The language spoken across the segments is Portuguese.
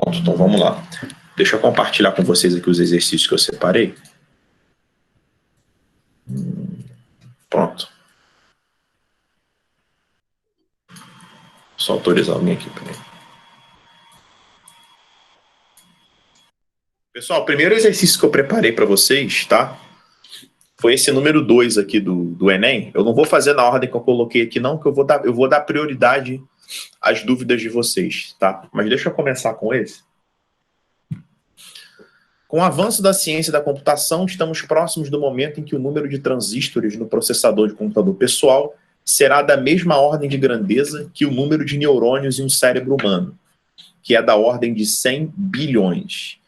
Pronto, então vamos lá. Deixa eu compartilhar com vocês aqui os exercícios que eu separei. Pronto. Só autorizar alguém aqui. Peraí. Pessoal, o primeiro exercício que eu preparei para vocês, tá? Foi esse número 2 aqui do Enem. Eu não vou fazer na ordem que eu coloquei aqui, não, que eu vou dar prioridade às dúvidas de vocês, tá? Mas deixa eu começar com esse. Com o avanço da ciência da computação, estamos próximos do momento em que o número de transistores no processador de computador pessoal será da mesma ordem de grandeza que o número de neurônios em um cérebro humano, que é da ordem de 100 bilhões.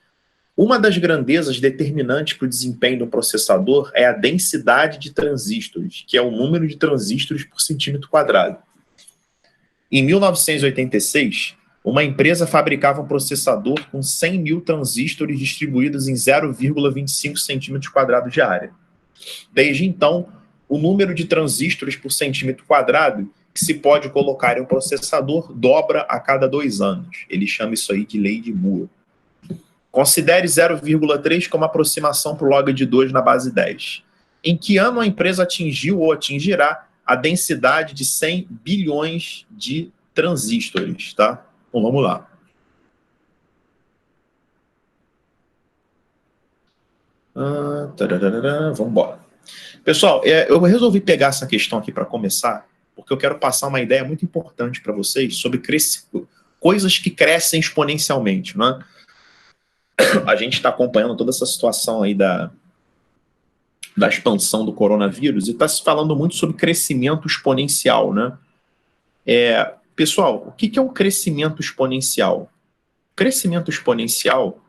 Uma das grandezas determinantes para o desempenho do processador é a densidade de transistores, que é o número de transistores por centímetro quadrado. Em 1986, uma empresa fabricava um processador com 100 mil transistores distribuídos em 0,25 centímetros quadrados de área. Desde então, o número de transistores por centímetro quadrado que se pode colocar em um processador dobra a cada 2 anos. Ele chama isso aí de lei de Moore. Considere 0,3 como aproximação para o log de 2 na base 10. Em que ano a empresa atingiu ou atingirá a densidade de 100 bilhões de transistores, tá? Então, vamos lá. Vamos embora. Pessoal, eu resolvi pegar essa questão aqui para começar, porque eu quero passar uma ideia muito importante para vocês sobre coisas que crescem exponencialmente, né? A gente está acompanhando toda essa situação aí da expansão do coronavírus e está se falando muito sobre crescimento exponencial, né? Pessoal, o que é um crescimento exponencial? Crescimento exponencial,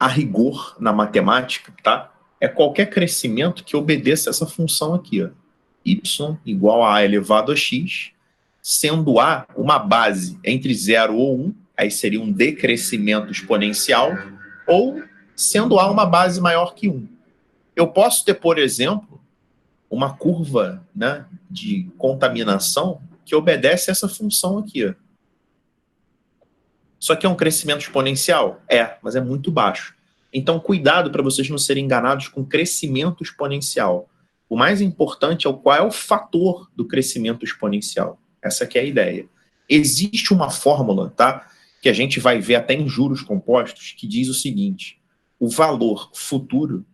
a rigor na matemática, tá? É qualquer crescimento que obedeça essa função aqui, ó. Y igual a A elevado a X, sendo A uma base entre 0 ou 1, aí seria um decrescimento exponencial, ou sendo A uma base maior que 1. Eu posso ter, por exemplo, uma curva, né, de contaminação que obedece a essa função aqui, ó. Isso aqui é um crescimento exponencial? Mas é muito baixo. Então, cuidado para vocês não serem enganados com crescimento exponencial. O mais importante é qual é o fator do crescimento exponencial. Essa aqui é a ideia. Existe uma fórmula, tá, que a gente vai ver até em juros compostos, que diz o seguinte: o valor futuro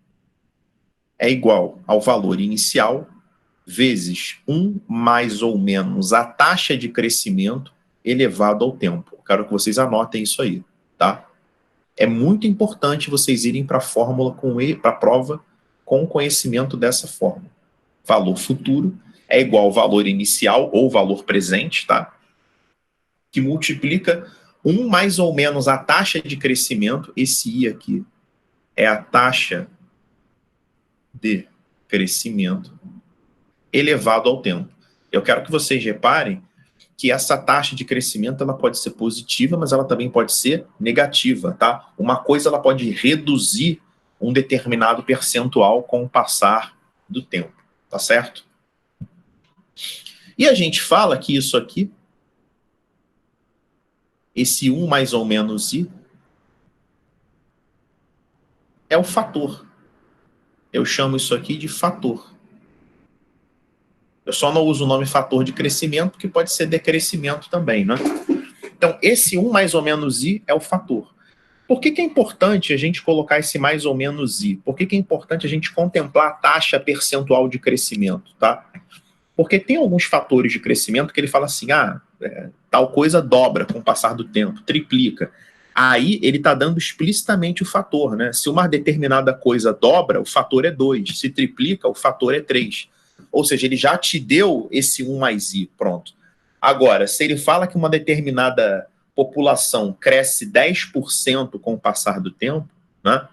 é igual ao valor inicial vezes 1 mais ou menos a taxa de crescimento elevado ao tempo. Eu quero que vocês anotem isso aí, tá? É muito importante vocês irem para a fórmula, para a prova, com conhecimento dessa fórmula. Valor futuro é igual ao valor inicial ou valor presente, tá? Que multiplica 1 mais ou menos a taxa de crescimento. Esse I aqui é a taxa de crescimento elevado ao tempo. Eu quero que vocês reparem que essa taxa de crescimento ela pode ser positiva, mas ela também pode ser negativa, tá? Uma coisa ela pode reduzir um determinado percentual com o passar do tempo, tá certo? E a gente fala que isso aqui, esse 1 mais ou menos I, é o fator. Eu chamo isso aqui de fator. Eu só não uso o nome fator de crescimento, porque pode ser decrescimento também, né? Então, esse 1 mais ou menos I é o fator. Por que é importante a gente colocar esse mais ou menos I? Por que é importante a gente contemplar a taxa percentual de crescimento, tá? Porque tem alguns fatores de crescimento que ele fala assim, tal coisa dobra com o passar do tempo, triplica. Aí ele está dando explicitamente o fator, né? Se uma determinada coisa dobra, o fator é 2. Se triplica, o fator é 3. Ou seja, ele já te deu esse 1 mais I, pronto. Agora, se ele fala que uma determinada população cresce 10% com o passar do tempo, né? Ou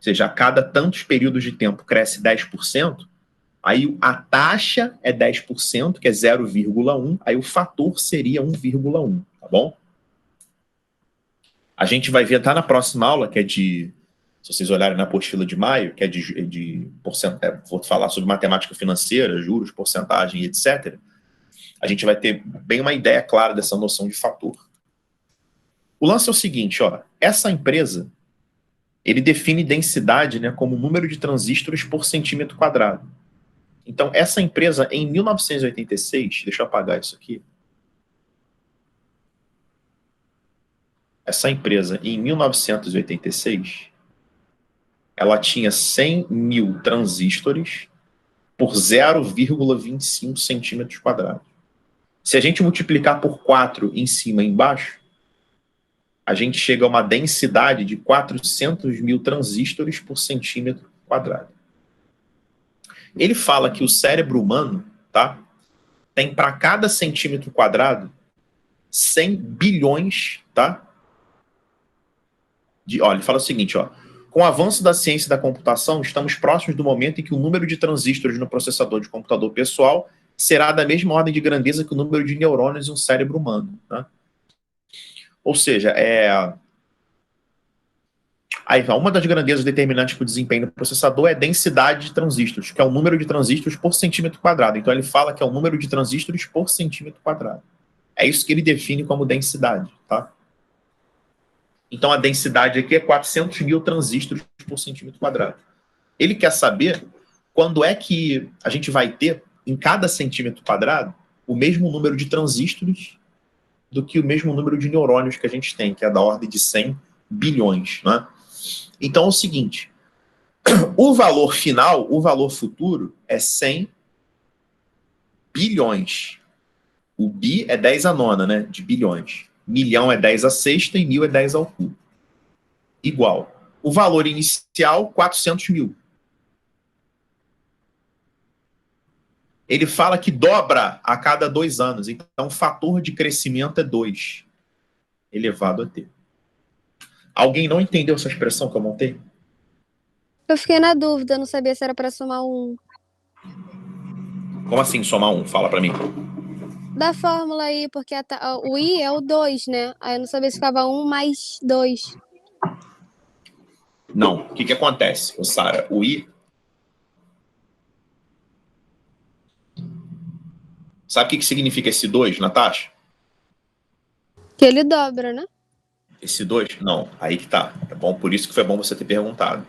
seja, a cada tantos períodos de tempo cresce 10%, aí a taxa é 10%, que é 0,1, aí o fator seria 1,1, tá bom? A gente vai ver, tá na próxima aula, que é se vocês olharem na apostila de maio, que é de porcentagem, vou falar sobre matemática financeira, juros, porcentagem, etc., a gente vai ter bem uma ideia clara dessa noção de fator. O lance é o seguinte, ó, essa empresa, ele define densidade, né, como número de transistores por centímetro quadrado. Então, essa empresa, em 1986, deixa eu apagar isso aqui. Essa empresa, em 1986, ela tinha 100 mil transistores por 0,25 centímetros quadrados. Se a gente multiplicar por 4 em cima e embaixo, a gente chega a uma densidade de 400 mil transistores por centímetro quadrado. Ele fala que o cérebro humano, tá, tem para cada centímetro quadrado 100 bilhões, tá? Olha, ele fala o seguinte, ó. Com o avanço da ciência e da computação, estamos próximos do momento em que o número de transistores no processador de computador pessoal será da mesma ordem de grandeza que o número de neurônios em um cérebro humano, tá? Ou seja, uma das grandezas determinantes para o desempenho do processador é a densidade de transistores, que é o número de transistores por centímetro quadrado. Então, ele fala que é o número de transistores por centímetro quadrado. É isso que ele define como densidade, tá? Então, a densidade aqui é 400 mil transistores por centímetro quadrado. Ele quer saber quando é que a gente vai ter, em cada centímetro quadrado, o mesmo número de transistores do que o mesmo número de neurônios que a gente tem, que é da ordem de 100 bilhões, né? Então, é o seguinte, o valor final, o valor futuro, é 100 bilhões. O bi é 10 a nona, né, de bilhões. Milhão é 10 a sexta e mil é 10 ao cubo. Igual. O valor inicial, 400 mil. Ele fala que dobra a cada 2 anos. Então, o fator de crescimento é 2, elevado a t. Alguém não entendeu essa expressão que eu montei? Eu fiquei na dúvida, não sabia se era para somar um. Como assim somar 1? Fala para mim. Da fórmula aí, porque o i é o 2, né? Aí eu não sabia se ficava 1 mais 2. Não. O que acontece, Sara? O i... Sabe o que significa esse 2, Natasha? Que ele dobra, né? Esse 2? Não. Aí que tá. Tá bom? Por isso que foi bom você ter perguntado.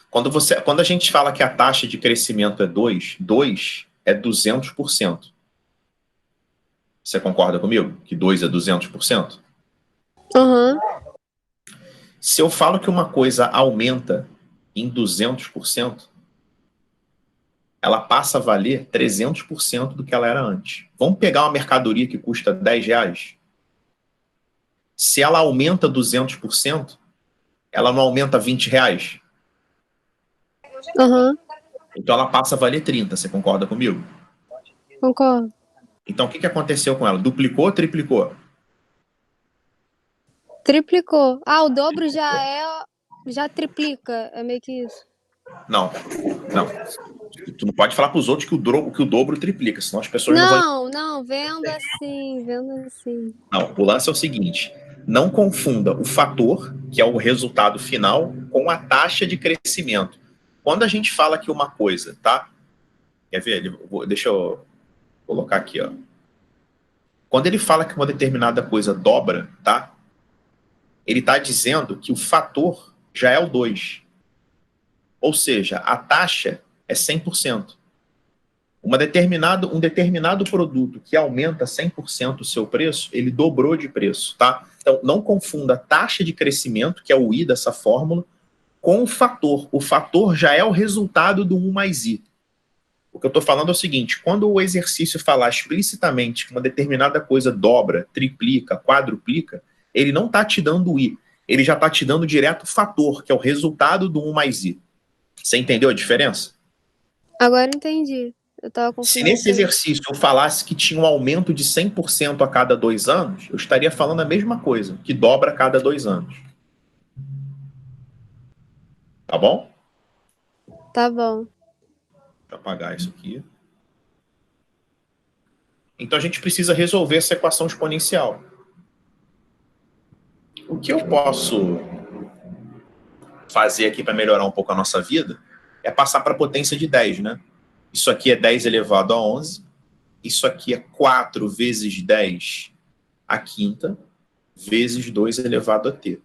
Quando a gente fala que a taxa de crescimento é 2, 2 é 200%. Você concorda comigo? Que 2 é 200%? Aham. Se eu falo que uma coisa aumenta em 200%, ela passa a valer 300% do que ela era antes. Vamos pegar uma mercadoria que custa 10 reais? Se ela aumenta 200%, ela não aumenta 20 reais? Aham. Então ela passa a valer 30, você concorda comigo? Concordo. Então o que aconteceu com ela? Duplicou ou triplicou? Triplicou. Ah, o dobro já triplica. É meio que isso. Não, não. Tu não pode falar para os outros que o dobro triplica, senão as pessoas não vão... Não, vendo assim. Não, o lance é o seguinte, não confunda o fator, que é o resultado final, com a taxa de crescimento. Quando a gente fala que uma coisa, tá? Quer ver? Deixa eu colocar aqui, ó. Quando ele fala que uma determinada coisa dobra, tá? Ele está dizendo que o fator já é o 2. Ou seja, a taxa é 100%. Um determinado produto que aumenta 100% o seu preço, ele dobrou de preço, tá? Então, não confunda a taxa de crescimento, que é o I dessa fórmula, com o fator. O fator já é o resultado do 1 mais I. O que eu estou falando é o seguinte, quando o exercício falar explicitamente que uma determinada coisa dobra, triplica, quadruplica, ele não está te dando o I, ele já está te dando direto o fator, que é o resultado do 1 mais I. Você entendeu a diferença? Agora entendi. Eu tava Se confundindo. nesse exercício eu falasse que tinha um aumento de 100% a cada 2 anos, eu estaria falando a mesma coisa, que dobra a cada 2 anos. Tá bom? Tá bom. Deixa eu apagar isso aqui. Então a gente precisa resolver essa equação exponencial. O que eu posso fazer aqui para melhorar um pouco a nossa vida é passar para a potência de 10, né? Isso aqui é 10 elevado a 11. Isso aqui é 4 vezes 10 à quinta. vezes 2 elevado a t.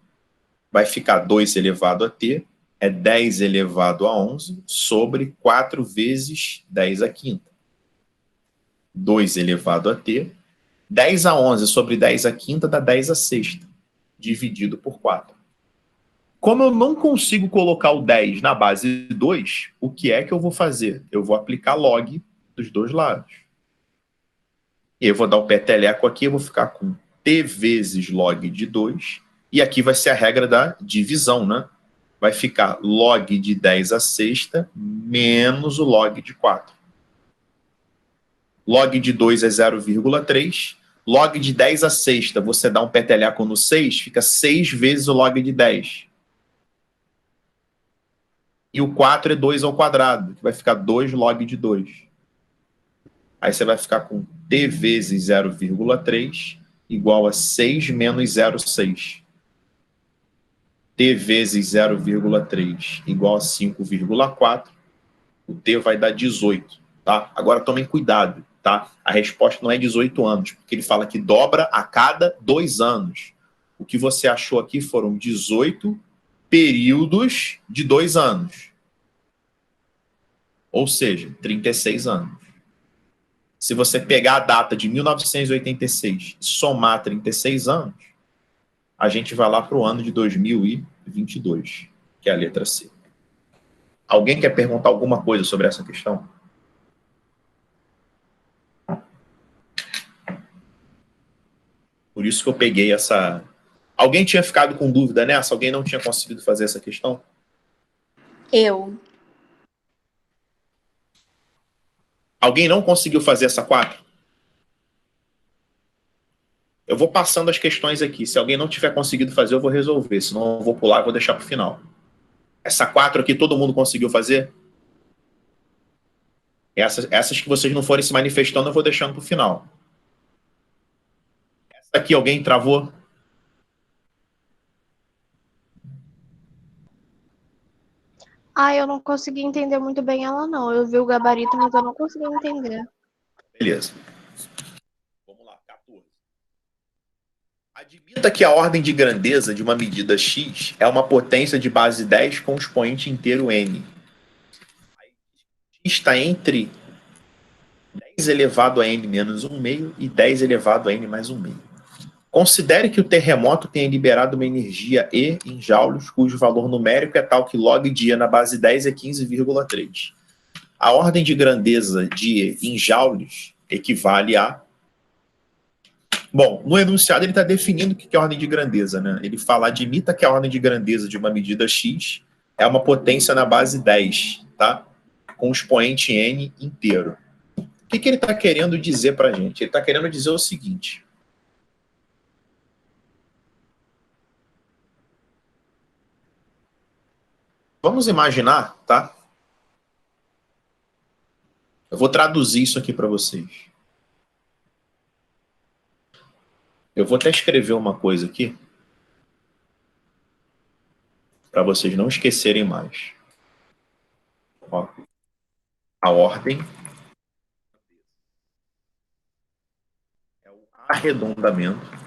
Vai ficar 2 elevado a t, é 10 elevado a 11, sobre 4 vezes 10 a quinta. 2 elevado a t, 10 a 11 sobre 10 a quinta dá 10 a sexta, dividido por 4. Como eu não consigo colocar o 10 na base 2, o que é que eu vou fazer? Eu vou aplicar log dos dois lados. E eu vou dar o peteleco aqui, eu vou ficar com t vezes log de 2, e aqui vai ser a regra da divisão, né? Vai ficar log de 10 a sexta menos o log de 4. Log de 2 é 0,3. Log de 10 a sexta, você dá um peteleco no 6, fica 6 vezes o log de 10. E o 4 é 2 ao quadrado, que vai ficar 2 log de 2. Aí você vai ficar com t vezes 0,3 igual a 6 menos 0,6. T vezes 0,3 igual a 5,4. O t vai dar 18. Tá? Agora tomem cuidado. Tá? A resposta não é 18 anos, porque ele fala que dobra a cada 2 anos. O que você achou aqui foram 18 períodos de 2 anos. Ou seja, 36 anos. Se você pegar a data de 1986 e somar 36 anos, a gente vai lá para o ano de 2022, que é a letra C. Alguém quer perguntar alguma coisa sobre essa questão? Por isso que eu peguei essa... Alguém tinha ficado com dúvida nessa? Alguém não tinha conseguido fazer essa questão? Eu. Alguém não conseguiu fazer essa 4? Eu vou passando as questões aqui. Se alguém não tiver conseguido fazer, eu vou resolver. Senão eu vou pular e vou deixar para o final. Essa 4 aqui, todo mundo conseguiu fazer? Essas que vocês não forem se manifestando, eu vou deixando para o final. Essa aqui, alguém travou? Eu não consegui entender muito bem ela, não. Eu vi o gabarito, mas eu não consegui entender. Beleza. Vamos lá, 14. Admita que a ordem de grandeza de uma medida x é uma potência de base 10 com expoente inteiro n. X está entre 10 elevado a n menos 1 meio e 10 elevado a n mais 1 meio. Considere que o terremoto tenha liberado uma energia E em joules, cujo valor numérico é tal que log de E na base 10 é 15,3. A ordem de grandeza de E em joules equivale a... Bom, no enunciado ele está definindo o que é ordem de grandeza, né? Ele fala, admita que a ordem de grandeza de uma medida x é uma potência na base 10, tá? Com expoente n inteiro. O que ele está querendo dizer para a gente? Ele está querendo dizer o seguinte... Vamos imaginar, tá? Eu vou traduzir isso aqui para vocês. Eu vou até escrever uma coisa aqui, para vocês não esquecerem mais. Ó, a ordem é o arredondamento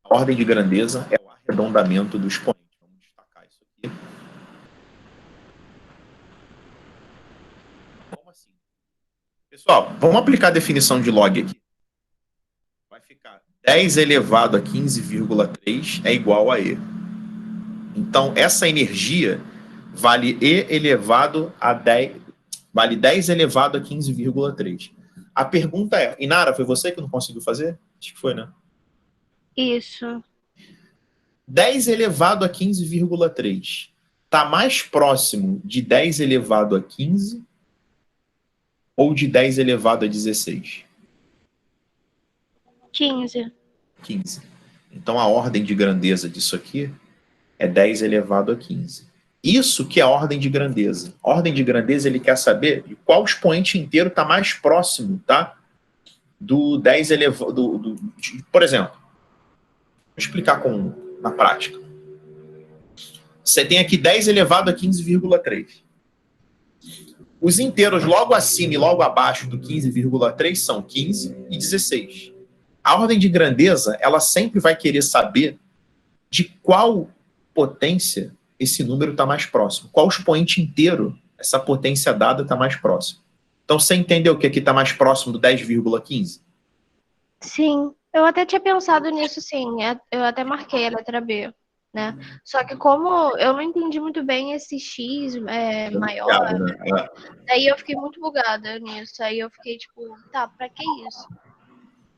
a ordem de grandeza é o arredondamento do expoente. Vamos destacar isso aqui. Como assim? Pessoal, vamos aplicar a definição de log aqui. Vai ficar 10 elevado a 15,3 é igual a E. Então, essa energia vale E elevado a 10, vale 10 elevado a 15,3. A pergunta é, Inara, foi você que não conseguiu fazer? Acho que foi, né? Isso. 10 elevado a 15,3 está mais próximo de 10 elevado a 15 ou de 10 elevado a 16? 15. 15. Então, a ordem de grandeza disso aqui é 10 elevado a 15. Isso que é a ordem de grandeza. A ordem de grandeza, ele quer saber de qual expoente inteiro está mais próximo, tá? Do 10 elevado... Por exemplo, vou explicar na prática. Você tem aqui 10 elevado a 15,3. Os inteiros logo acima e logo abaixo do 15,3 são 15 e 16. A ordem de grandeza, ela sempre vai querer saber de qual potência esse número está mais próximo. Qual expoente inteiro essa potência dada está mais próximo. Então, você entendeu que aqui está mais próximo do 10,15? Sim, eu até tinha pensado nisso, sim. Eu até marquei a letra B, né? Só que como eu não entendi muito bem esse X maior, Né? daí eu fiquei muito bugada nisso. Aí eu fiquei tipo, tá, pra que isso?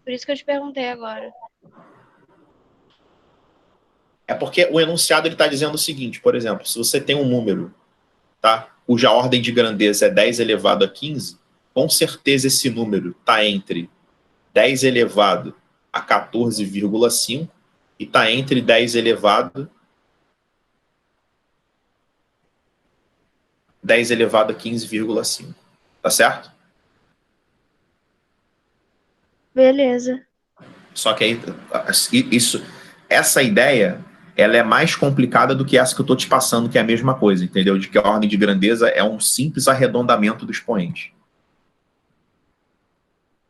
Por isso que eu te perguntei agora. É porque o enunciado está dizendo o seguinte, por exemplo, se você tem um número, tá, cuja ordem de grandeza é 10 elevado a 15, com certeza esse número está entre 10 elevado a 14,5 e está entre 10 elevado a 15,5. Tá certo? Beleza. Só que aí, essa ideia, ela é mais complicada do que essa que eu estou te passando, que é a mesma coisa, entendeu? De que a ordem de grandeza é um simples arredondamento do expoente.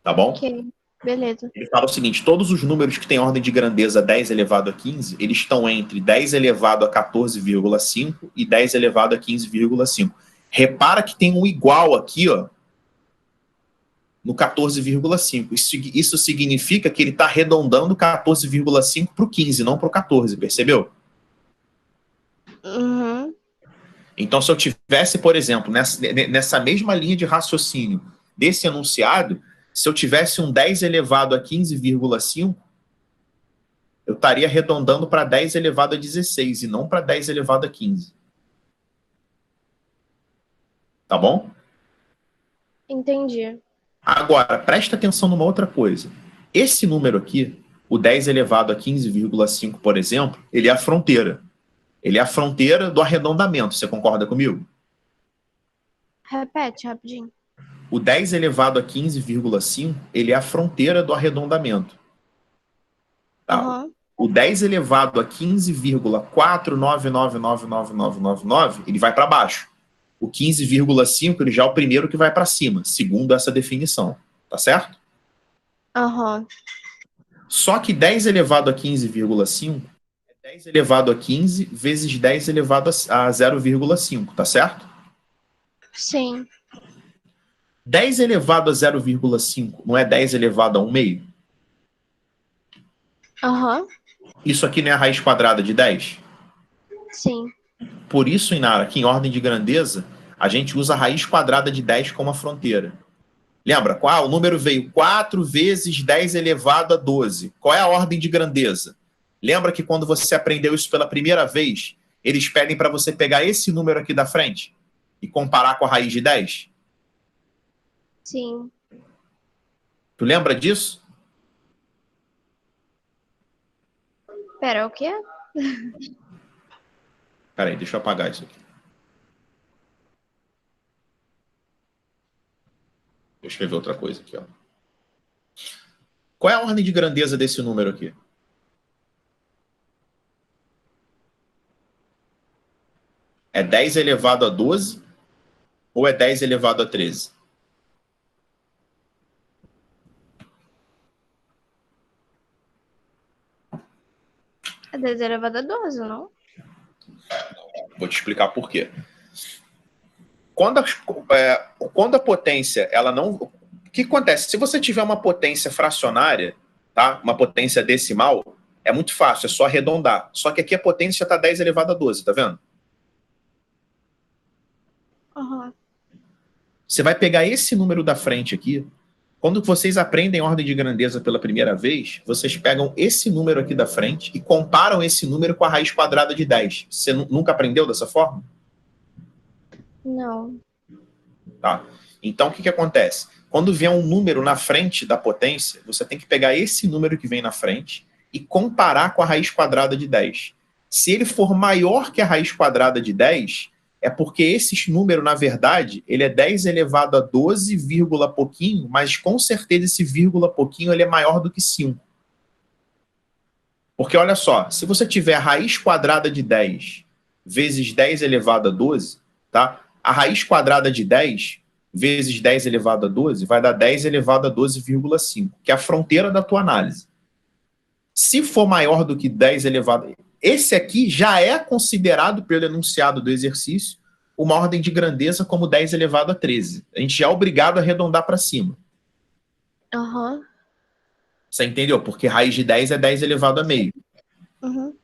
Tá bom? Ok, beleza. Ele fala o seguinte, todos os números que têm ordem de grandeza 10 elevado a 15, eles estão entre 10 elevado a 14,5 e 10 elevado a 15,5. Repara que tem um igual aqui, ó, no 14,5. Isso significa que ele está arredondando 14,5 para o 15, não para o 14, percebeu? Uhum. Então, se eu tivesse, por exemplo, nessa mesma linha de raciocínio desse enunciado, se eu tivesse um 10 elevado a 15,5, eu estaria arredondando para 10 elevado a 16 e não para 10 elevado a 15. Tá bom? Entendi. Agora, presta atenção numa outra coisa. Esse número aqui, o 10 elevado a 15,5, por exemplo, ele é a fronteira. Ele é a fronteira do arredondamento. Você concorda comigo? Repete rapidinho. O 10 elevado a 15,5, ele é a fronteira do arredondamento. Tá? Uhum. O 10 elevado a 15,4999999, ele vai para baixo. O 15,5, ele já é o primeiro que vai para cima, segundo essa definição. Tá certo? Uhum. Só que 10 elevado a 15,5 é 10 elevado a 15 vezes 10 elevado a 0,5, tá certo? Sim. 10 elevado a 0,5 não é 10 elevado a 1 meio? Uhum. Isso aqui não é a raiz quadrada de 10? Sim. Por isso, Inara, aqui em ordem de grandeza, a gente usa a raiz quadrada de 10 como a fronteira. Lembra? O número veio 4 vezes 10 elevado a 12. Qual é a ordem de grandeza? Lembra que quando você aprendeu isso pela primeira vez, eles pedem para você pegar esse número aqui da frente e comparar com a raiz de 10? Sim. Tu lembra disso? Pera, o quê? Peraí, deixa eu apagar isso aqui. Deixa eu escrever outra coisa aqui, ó. Qual é a ordem de grandeza desse número aqui? É 10 elevado a 12 ou é 10 elevado a 13? É 10 elevado a 12, não? Vou te explicar por quê. Quando a potência, ela não... O que acontece? Se você tiver uma potência fracionária, tá? Uma potência decimal, é muito fácil, é só arredondar. Só que aqui a potência está 10 elevado a 12, tá vendo? Uhum. Você vai pegar esse número da frente aqui. Quando vocês aprendem ordem de grandeza pela primeira vez, vocês pegam esse número aqui da frente e comparam esse número com a raiz quadrada de 10. Você nunca aprendeu dessa forma? Não. Tá? Então, o que acontece? Quando vier um número na frente da potência, você tem que pegar esse número que vem na frente e comparar com a raiz quadrada de 10. Se ele for maior que a raiz quadrada de 10, é porque esse número, na verdade, ele é 10 elevado a 12, vírgula pouquinho, mas com certeza esse vírgula pouquinho ele é maior do que 5. Porque olha só, se você tiver a raiz quadrada de 10 vezes 10 elevado a 12, tá? A raiz quadrada de 10 vezes 10 elevado a 12 vai dar 10 elevado a 12,5, que é a fronteira da tua análise. Se for maior do que 10 elevado... Esse aqui já é considerado, pelo enunciado do exercício, uma ordem de grandeza como 10 elevado a 13. A gente já é obrigado a arredondar para cima. Aham. Você entendeu? Porque raiz de 10 é 10 elevado a meio. Uhum.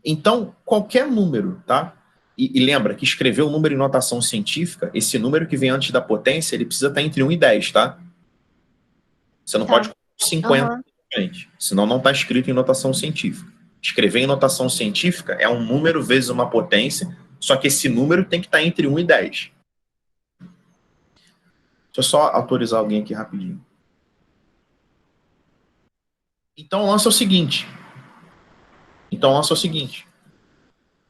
Então, qualquer número, tá? E lembra que escrever o número em notação científica, esse número que vem antes da potência, ele precisa estar entre 1 e 10, tá? Você não pode colocar 50, senão não está escrito em notação científica. Escrever em notação científica é um número vezes uma potência, só que esse número tem que estar entre 1 e 10. Deixa eu só autorizar alguém aqui rapidinho. Então, o lance é o seguinte.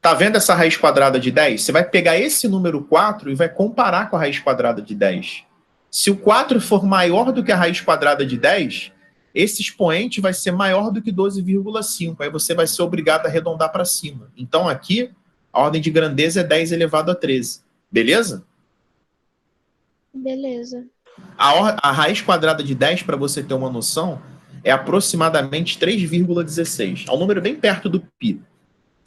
Tá vendo essa raiz quadrada de 10? Você vai pegar esse número 4 e vai comparar com a raiz quadrada de 10. Se o 4 for maior do que a raiz quadrada de 10, esse expoente vai ser maior do que 12,5. Aí você vai ser obrigado a arredondar para cima. Então, aqui, a ordem de grandeza é 10 elevado a 13. Beleza? Beleza. A raiz quadrada de 10, para você ter uma noção, é aproximadamente 3,16. É um número bem perto do π.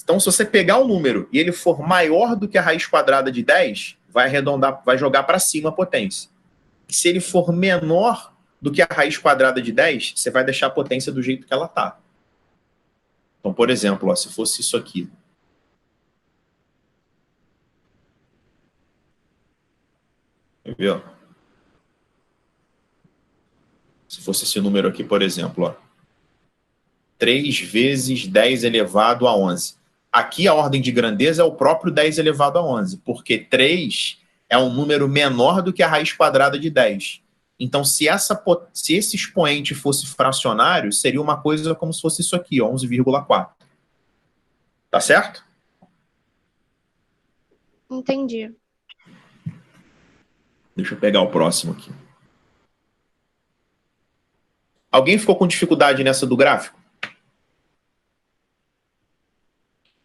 Então, se você pegar o número e ele for maior do que a raiz quadrada de 10, vai arredondar, vai jogar para cima a potência. Se ele for menor do que a raiz quadrada de 10, você vai deixar a potência do jeito que ela está. Então, por exemplo, ó, se fosse isso aqui. Viu? Se fosse esse número aqui, por exemplo, ó. 3 vezes 10 elevado a 11. Aqui a ordem de grandeza é o próprio 10 elevado a 11, porque 3 é um número menor do que a raiz quadrada de 10. Então, se esse expoente fosse fracionário, seria uma coisa como se fosse isso aqui, 11,4. Tá certo? Entendi. Deixa eu pegar o próximo aqui. Alguém ficou com dificuldade nessa do gráfico?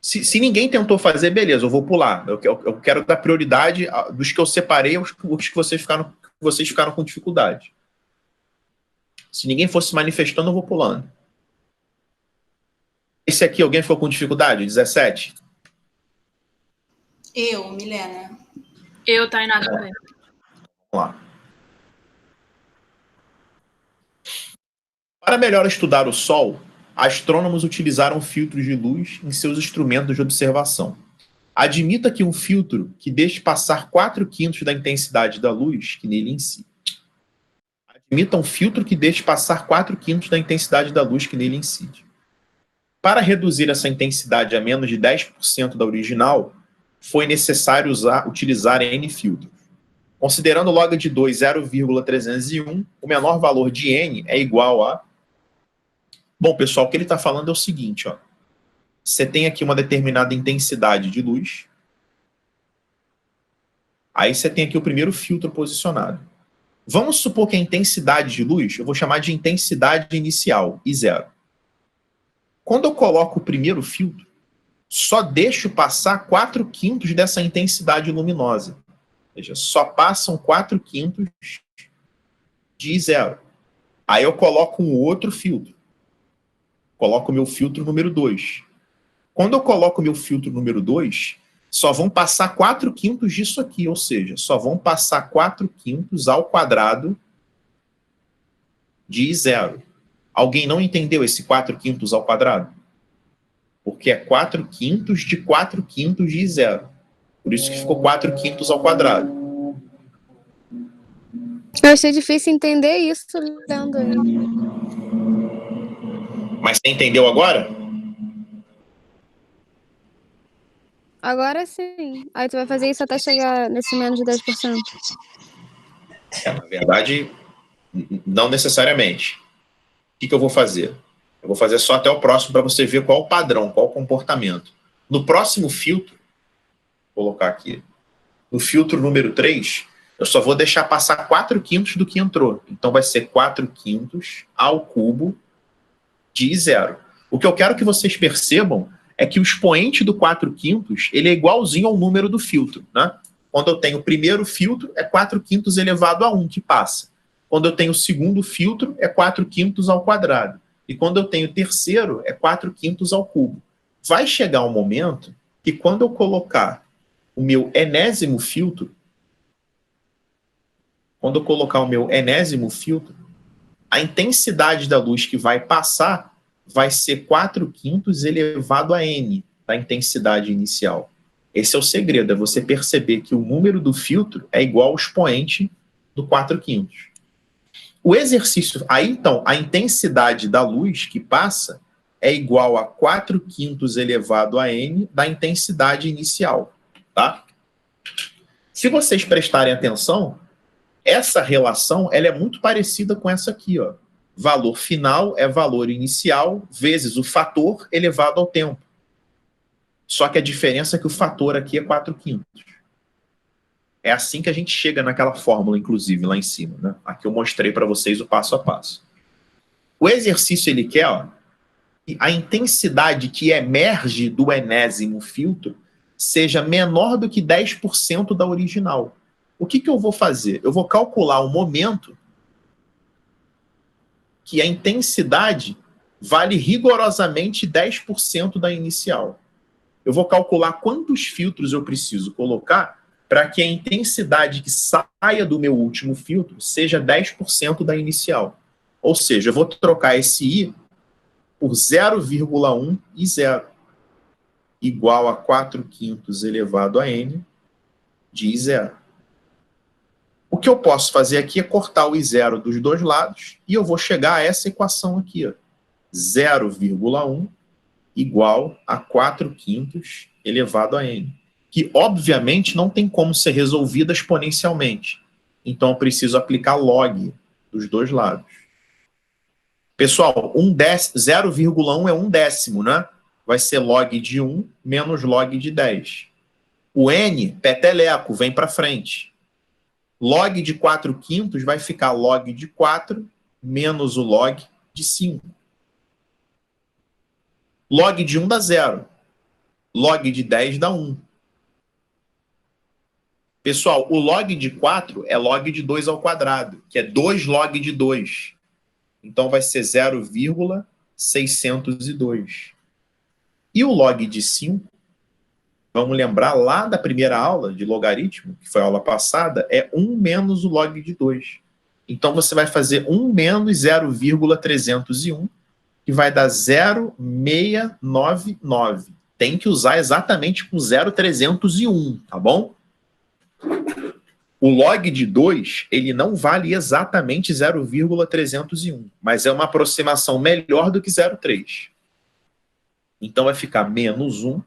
Se ninguém tentou fazer, beleza, eu vou pular. Eu quero dar prioridade dos que eu separei aos que vocês ficaram com dificuldade. Se ninguém fosse manifestando, eu vou pulando. Esse aqui, alguém ficou com dificuldade? 17? Eu, Milena. Eu, Tainá, também. Vamos lá. Para melhor estudar o Sol, astrônomos utilizaram filtros de luz em seus instrumentos de observação. Admita que um filtro que deixe passar 4/5 da intensidade da luz que nele incide. Admita um filtro que deixe passar 4/5 da intensidade da luz que nele incide. Para reduzir essa intensidade a menos de 10% da original, foi necessário utilizar N filtros. Considerando log de 2 0,301, o menor valor de N é igual a... Bom, pessoal, o que ele está falando é o seguinte, ó. Você tem aqui uma determinada intensidade de luz. Aí você tem aqui o primeiro filtro posicionado. Vamos supor que a intensidade de luz, eu vou chamar de intensidade inicial, I0. Quando eu coloco o primeiro filtro, só deixo passar 4/5 dessa intensidade luminosa. Ou seja, só passam 4/5 de I0. Aí eu coloco um outro filtro. Coloco o meu filtro número 2. Quando eu coloco o meu filtro número 2, só vão passar 4/5 disso aqui, ou seja, só vão passar 4/5 ao quadrado de I0. Alguém não entendeu esse 4/5 ao quadrado? Porque é 4/5 de 4/5 de I0. Por isso que ficou 4/5 ao quadrado. Eu achei difícil entender isso lendo ele. Mas você entendeu agora? Agora sim. Aí tu vai fazer isso até chegar nesse menos de 10%. Na verdade, não necessariamente. O que eu vou fazer? Eu vou fazer só até o próximo para você ver qual o padrão, qual o comportamento. No próximo filtro, vou colocar aqui, no filtro número 3, eu só vou deixar passar 4/5 do que entrou. Então vai ser 4/5 ao cubo de I0. O que eu quero que vocês percebam é que o expoente do 4/5, ele é igualzinho ao número do filtro, né? Quando eu tenho o primeiro filtro, é 4/5 elevado a 1 que passa. Quando eu tenho o segundo filtro, é 4/5 ao quadrado. E quando eu tenho o terceiro, é 4/5 ao cubo. Vai chegar um momento que quando eu colocar o meu enésimo filtro, a intensidade da luz que vai passar vai ser 4/5 elevado a n da intensidade inicial. Esse é o segredo, é você perceber que o número do filtro é igual ao expoente do 4/5. O exercício, aí então, a intensidade da luz que passa é igual a 4/5 elevado a n da intensidade inicial, tá? Se vocês prestarem atenção, essa relação ela é muito parecida com essa aqui, ó. Valor final é valor inicial vezes o fator elevado ao tempo. Só que a diferença é que o fator aqui é 4/5. É assim que a gente chega naquela fórmula, inclusive, lá em cima, né? Aqui eu mostrei para vocês o passo a passo. O exercício, ele quer, ó, que a intensidade que emerge do enésimo filtro seja menor do que 10% da original. O que eu vou fazer? Eu vou calcular o momento que a intensidade vale rigorosamente 10% da inicial. Eu vou calcular quantos filtros eu preciso colocar para que a intensidade que saia do meu último filtro seja 10% da inicial. Ou seja, eu vou trocar esse I por 0,1 e 0, igual a 4/5 elevado a n de I0. O que eu posso fazer aqui é cortar o I0 dos dois lados e eu vou chegar a essa equação aqui, ó. 0,1 igual a 4/5 elevado a n, que obviamente não tem como ser resolvida exponencialmente. Então eu preciso aplicar log dos dois lados. Pessoal, 0,1 é 1/10, né? Vai ser log de 1 menos log de 10. O n, peteleco, vem para frente. Log de 4/5 vai ficar log de 4 menos o log de 5. Log de 1 dá 0. Log de 10 dá 1. Pessoal, o log de 4 é log de 2 ao quadrado, que é 2 log de 2. Então vai ser 0,602. E o log de 5, vamos lembrar lá da primeira aula de logaritmo, que foi a aula passada, é 1 menos o log de 2. Então você vai fazer 1 menos 0,301, que vai dar 0,699. Tem que usar exatamente com 0,301, tá bom? O log de 2, ele não vale exatamente 0,301, mas é uma aproximação melhor do que 0,3. Então vai ficar menos 1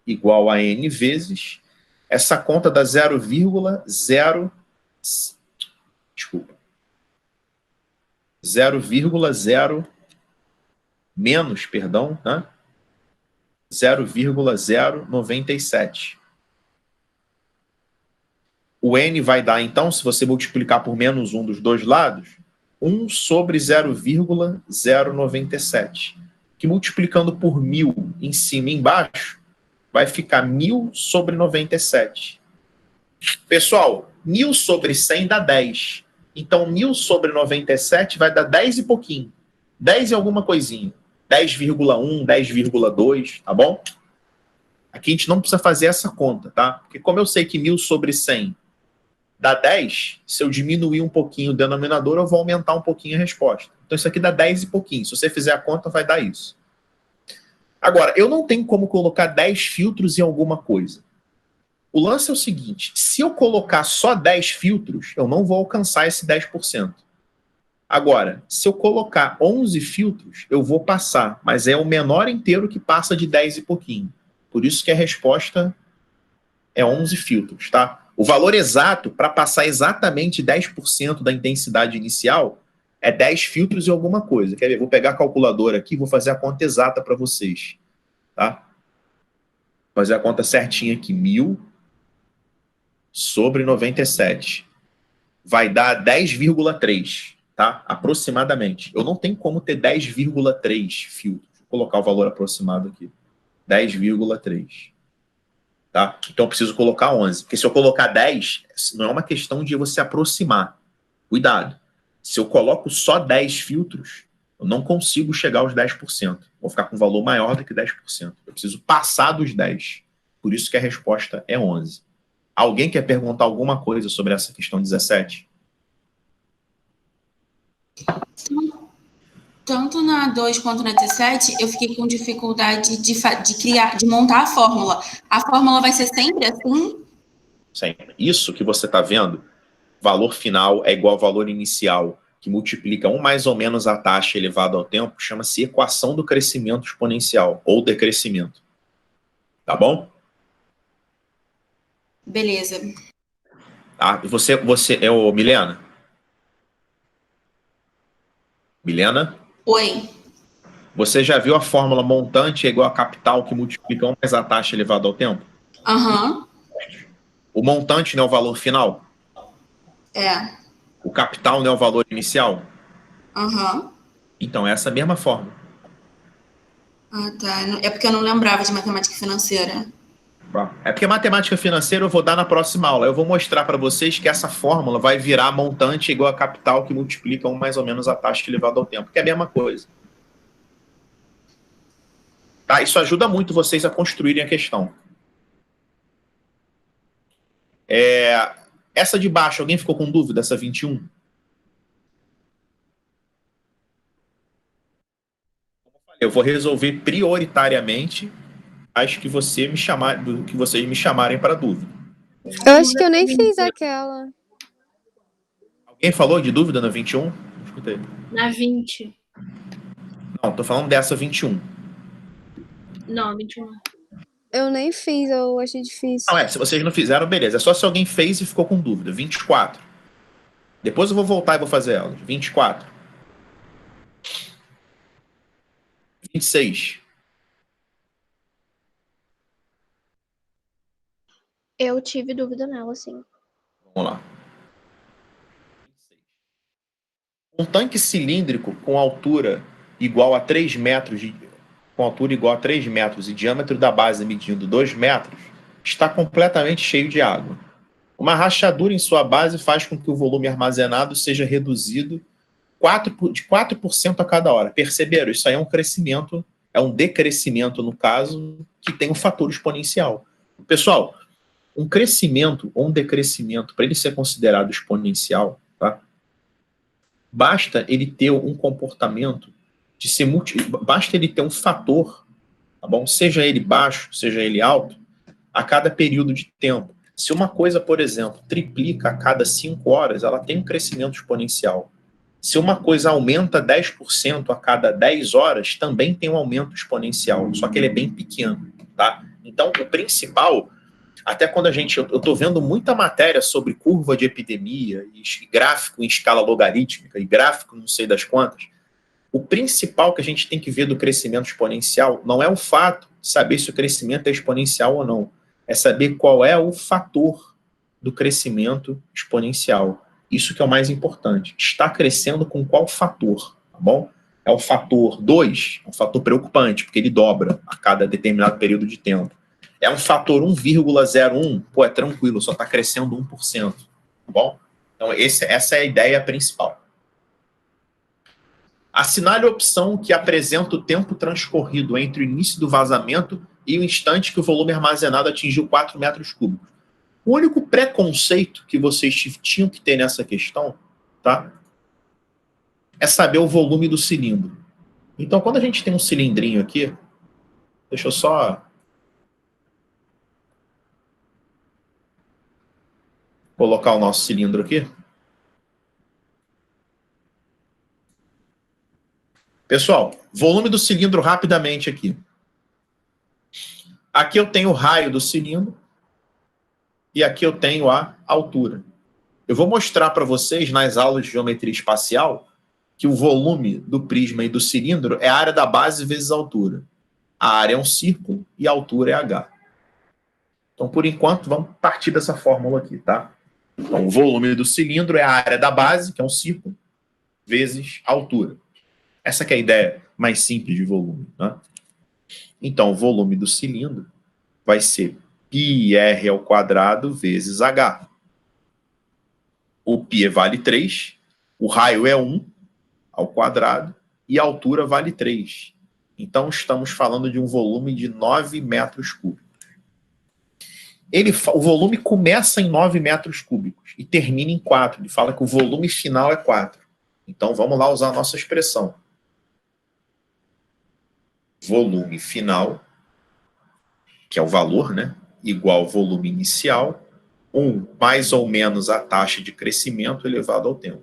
igual a n vezes. Essa conta dá 0,0... Desculpa. 0,0... menos, perdão, né? 0,097. O n vai dar, então, se você multiplicar por menos 1 dos dois lados, 1 sobre 0,097. Que multiplicando por 1000 em cima e embaixo, vai ficar 1000 sobre 97. Pessoal, 1000 sobre 100 dá 10. Então, 1000 sobre 97 vai dar 10 e pouquinho. 10 e alguma coisinha. 10,1, 10,2, tá bom? Aqui a gente não precisa fazer essa conta, tá? Porque como eu sei que 1000 sobre 100 dá 10, se eu diminuir um pouquinho o denominador, eu vou aumentar um pouquinho a resposta. Então isso aqui dá 10 e pouquinho. Se você fizer a conta, vai dar isso. Agora, eu não tenho como colocar 10 filtros em alguma coisa. O lance é o seguinte, se eu colocar só 10 filtros, eu não vou alcançar esse 10%. Agora, se eu colocar 11 filtros, eu vou passar, mas é o menor inteiro que passa de 10 e pouquinho. Por isso que a resposta é 11 filtros, tá? O valor exato, para passar exatamente 10% da intensidade inicial, é 10 filtros e alguma coisa. Quer ver? Vou pegar a calculadora aqui e vou fazer a conta exata para vocês. Tá? Vou fazer a conta certinha aqui. 1000 sobre 97. Vai dar 10,3, tá? Aproximadamente. Eu não tenho como ter 10,3 filtros. Vou colocar o valor aproximado aqui. 10,3. Tá? Então eu preciso colocar 11. Porque se eu colocar 10, não é uma questão de você aproximar. Cuidado. Se eu coloco só 10 filtros, eu não consigo chegar aos 10%. Vou ficar com um valor maior do que 10%. Eu preciso passar dos 10. Por isso que a resposta é 11. Alguém quer perguntar alguma coisa sobre essa questão 17? Tanto na 2 quanto na 17, eu fiquei com dificuldade de montar a fórmula. A fórmula vai ser sempre assim? Sempre. Isso que você está vendo, valor final é igual ao valor inicial, que multiplica mais ou menos a taxa elevada ao tempo, chama-se equação do crescimento exponencial, ou decrescimento. Tá bom? Beleza. Tá? E você Milena? Milena? Oi. Você já viu a fórmula montante é igual a capital que multiplica mais a taxa elevada ao tempo? Aham. O montante não é o valor final? É. O capital não é o valor inicial? Aham. Então, é essa mesma fórmula. Ah, tá. É porque eu não lembrava de matemática financeira. É porque matemática financeira eu vou dar na próxima aula. Eu vou mostrar para vocês que essa fórmula vai virar montante igual a capital que multiplica mais ou menos a taxa elevada ao tempo, que é a mesma coisa. Tá? Isso ajuda muito vocês a construírem a questão. Essa de baixo, alguém ficou com dúvida? Essa 21? Eu vou resolver prioritariamente as que vocês me chamarem para dúvida. Eu acho que eu nem fiz aquela. Alguém falou de dúvida na 21? Não escutei. Na 20. Não, tô falando dessa 21. Não, 21. Eu nem fiz, eu achei difícil. Não, se vocês não fizeram, beleza. É só se alguém fez e ficou com dúvida. 24. Depois eu vou voltar e vou fazer elas. 24. 26. Eu tive dúvida nela, sim. Vamos lá. Um tanque cilíndrico com altura igual a 3 metros, com altura igual a 3 metros e diâmetro da base medindo 2 metros, está completamente cheio de água. Uma rachadura em sua base faz com que o volume armazenado seja reduzido de 4% a cada hora. Perceberam? Isso aí é um crescimento, é um decrescimento, no caso, que tem um fator exponencial. Pessoal, um crescimento ou um decrescimento, para ele ser considerado exponencial, tá? Basta ele ter um comportamento de ser basta ele ter um fator, tá bom? Seja ele baixo, seja ele alto, a cada período de tempo. Se uma coisa, por exemplo, triplica a cada 5 horas, ela tem um crescimento exponencial. Se uma coisa aumenta 10% a cada 10 horas, também tem um aumento exponencial, só que ele é bem pequeno, tá? Então, o principal, até quando eu estou vendo muita matéria sobre curva de epidemia, e gráfico em escala logarítmica, e gráfico não sei das quantas, o principal que a gente tem que ver do crescimento exponencial não é o fato de saber se o crescimento é exponencial ou não, é saber qual é o fator do crescimento exponencial. Isso que é o mais importante. Está crescendo com qual fator, tá bom? É o fator 2, é um fator preocupante, porque ele dobra a cada determinado período de tempo. É um fator 1,01, pô, é tranquilo, só está crescendo 1%, tá bom? Então, essa é a ideia principal. Assinale a opção que apresenta o tempo transcorrido entre o início do vazamento e o instante que o volume armazenado atingiu 4 metros cúbicos. O único preconceito que vocês tinham que ter nessa questão, tá? É saber o volume do cilindro. Então, quando a gente tem um cilindrinho aqui, deixa eu só colocar o nosso cilindro aqui. Pessoal, volume do cilindro rapidamente aqui. Aqui eu tenho o raio do cilindro e aqui eu tenho a altura. Eu vou mostrar para vocês nas aulas de geometria espacial que o volume do prisma e do cilindro é a área da base vezes a altura. A área é um círculo e a altura é h. Então, por enquanto, vamos partir dessa fórmula aqui, tá? Então, o volume do cilindro é a área da base, que é um círculo, vezes a altura. Essa que é a ideia mais simples de volume, né? Então, o volume do cilindro vai ser πr ao quadrado vezes h. O π vale 3, o raio é 1 ao quadrado e a altura vale 3. Então, estamos falando de um volume de 9 metros cúbicos. O volume começa em 9 metros cúbicos e termina em 4. Ele fala que o volume final é 4. Então, vamos lá usar a nossa expressão. Volume final, que é o valor, né? Igual ao volume inicial, 1 mais ou menos a taxa de crescimento elevado ao tempo.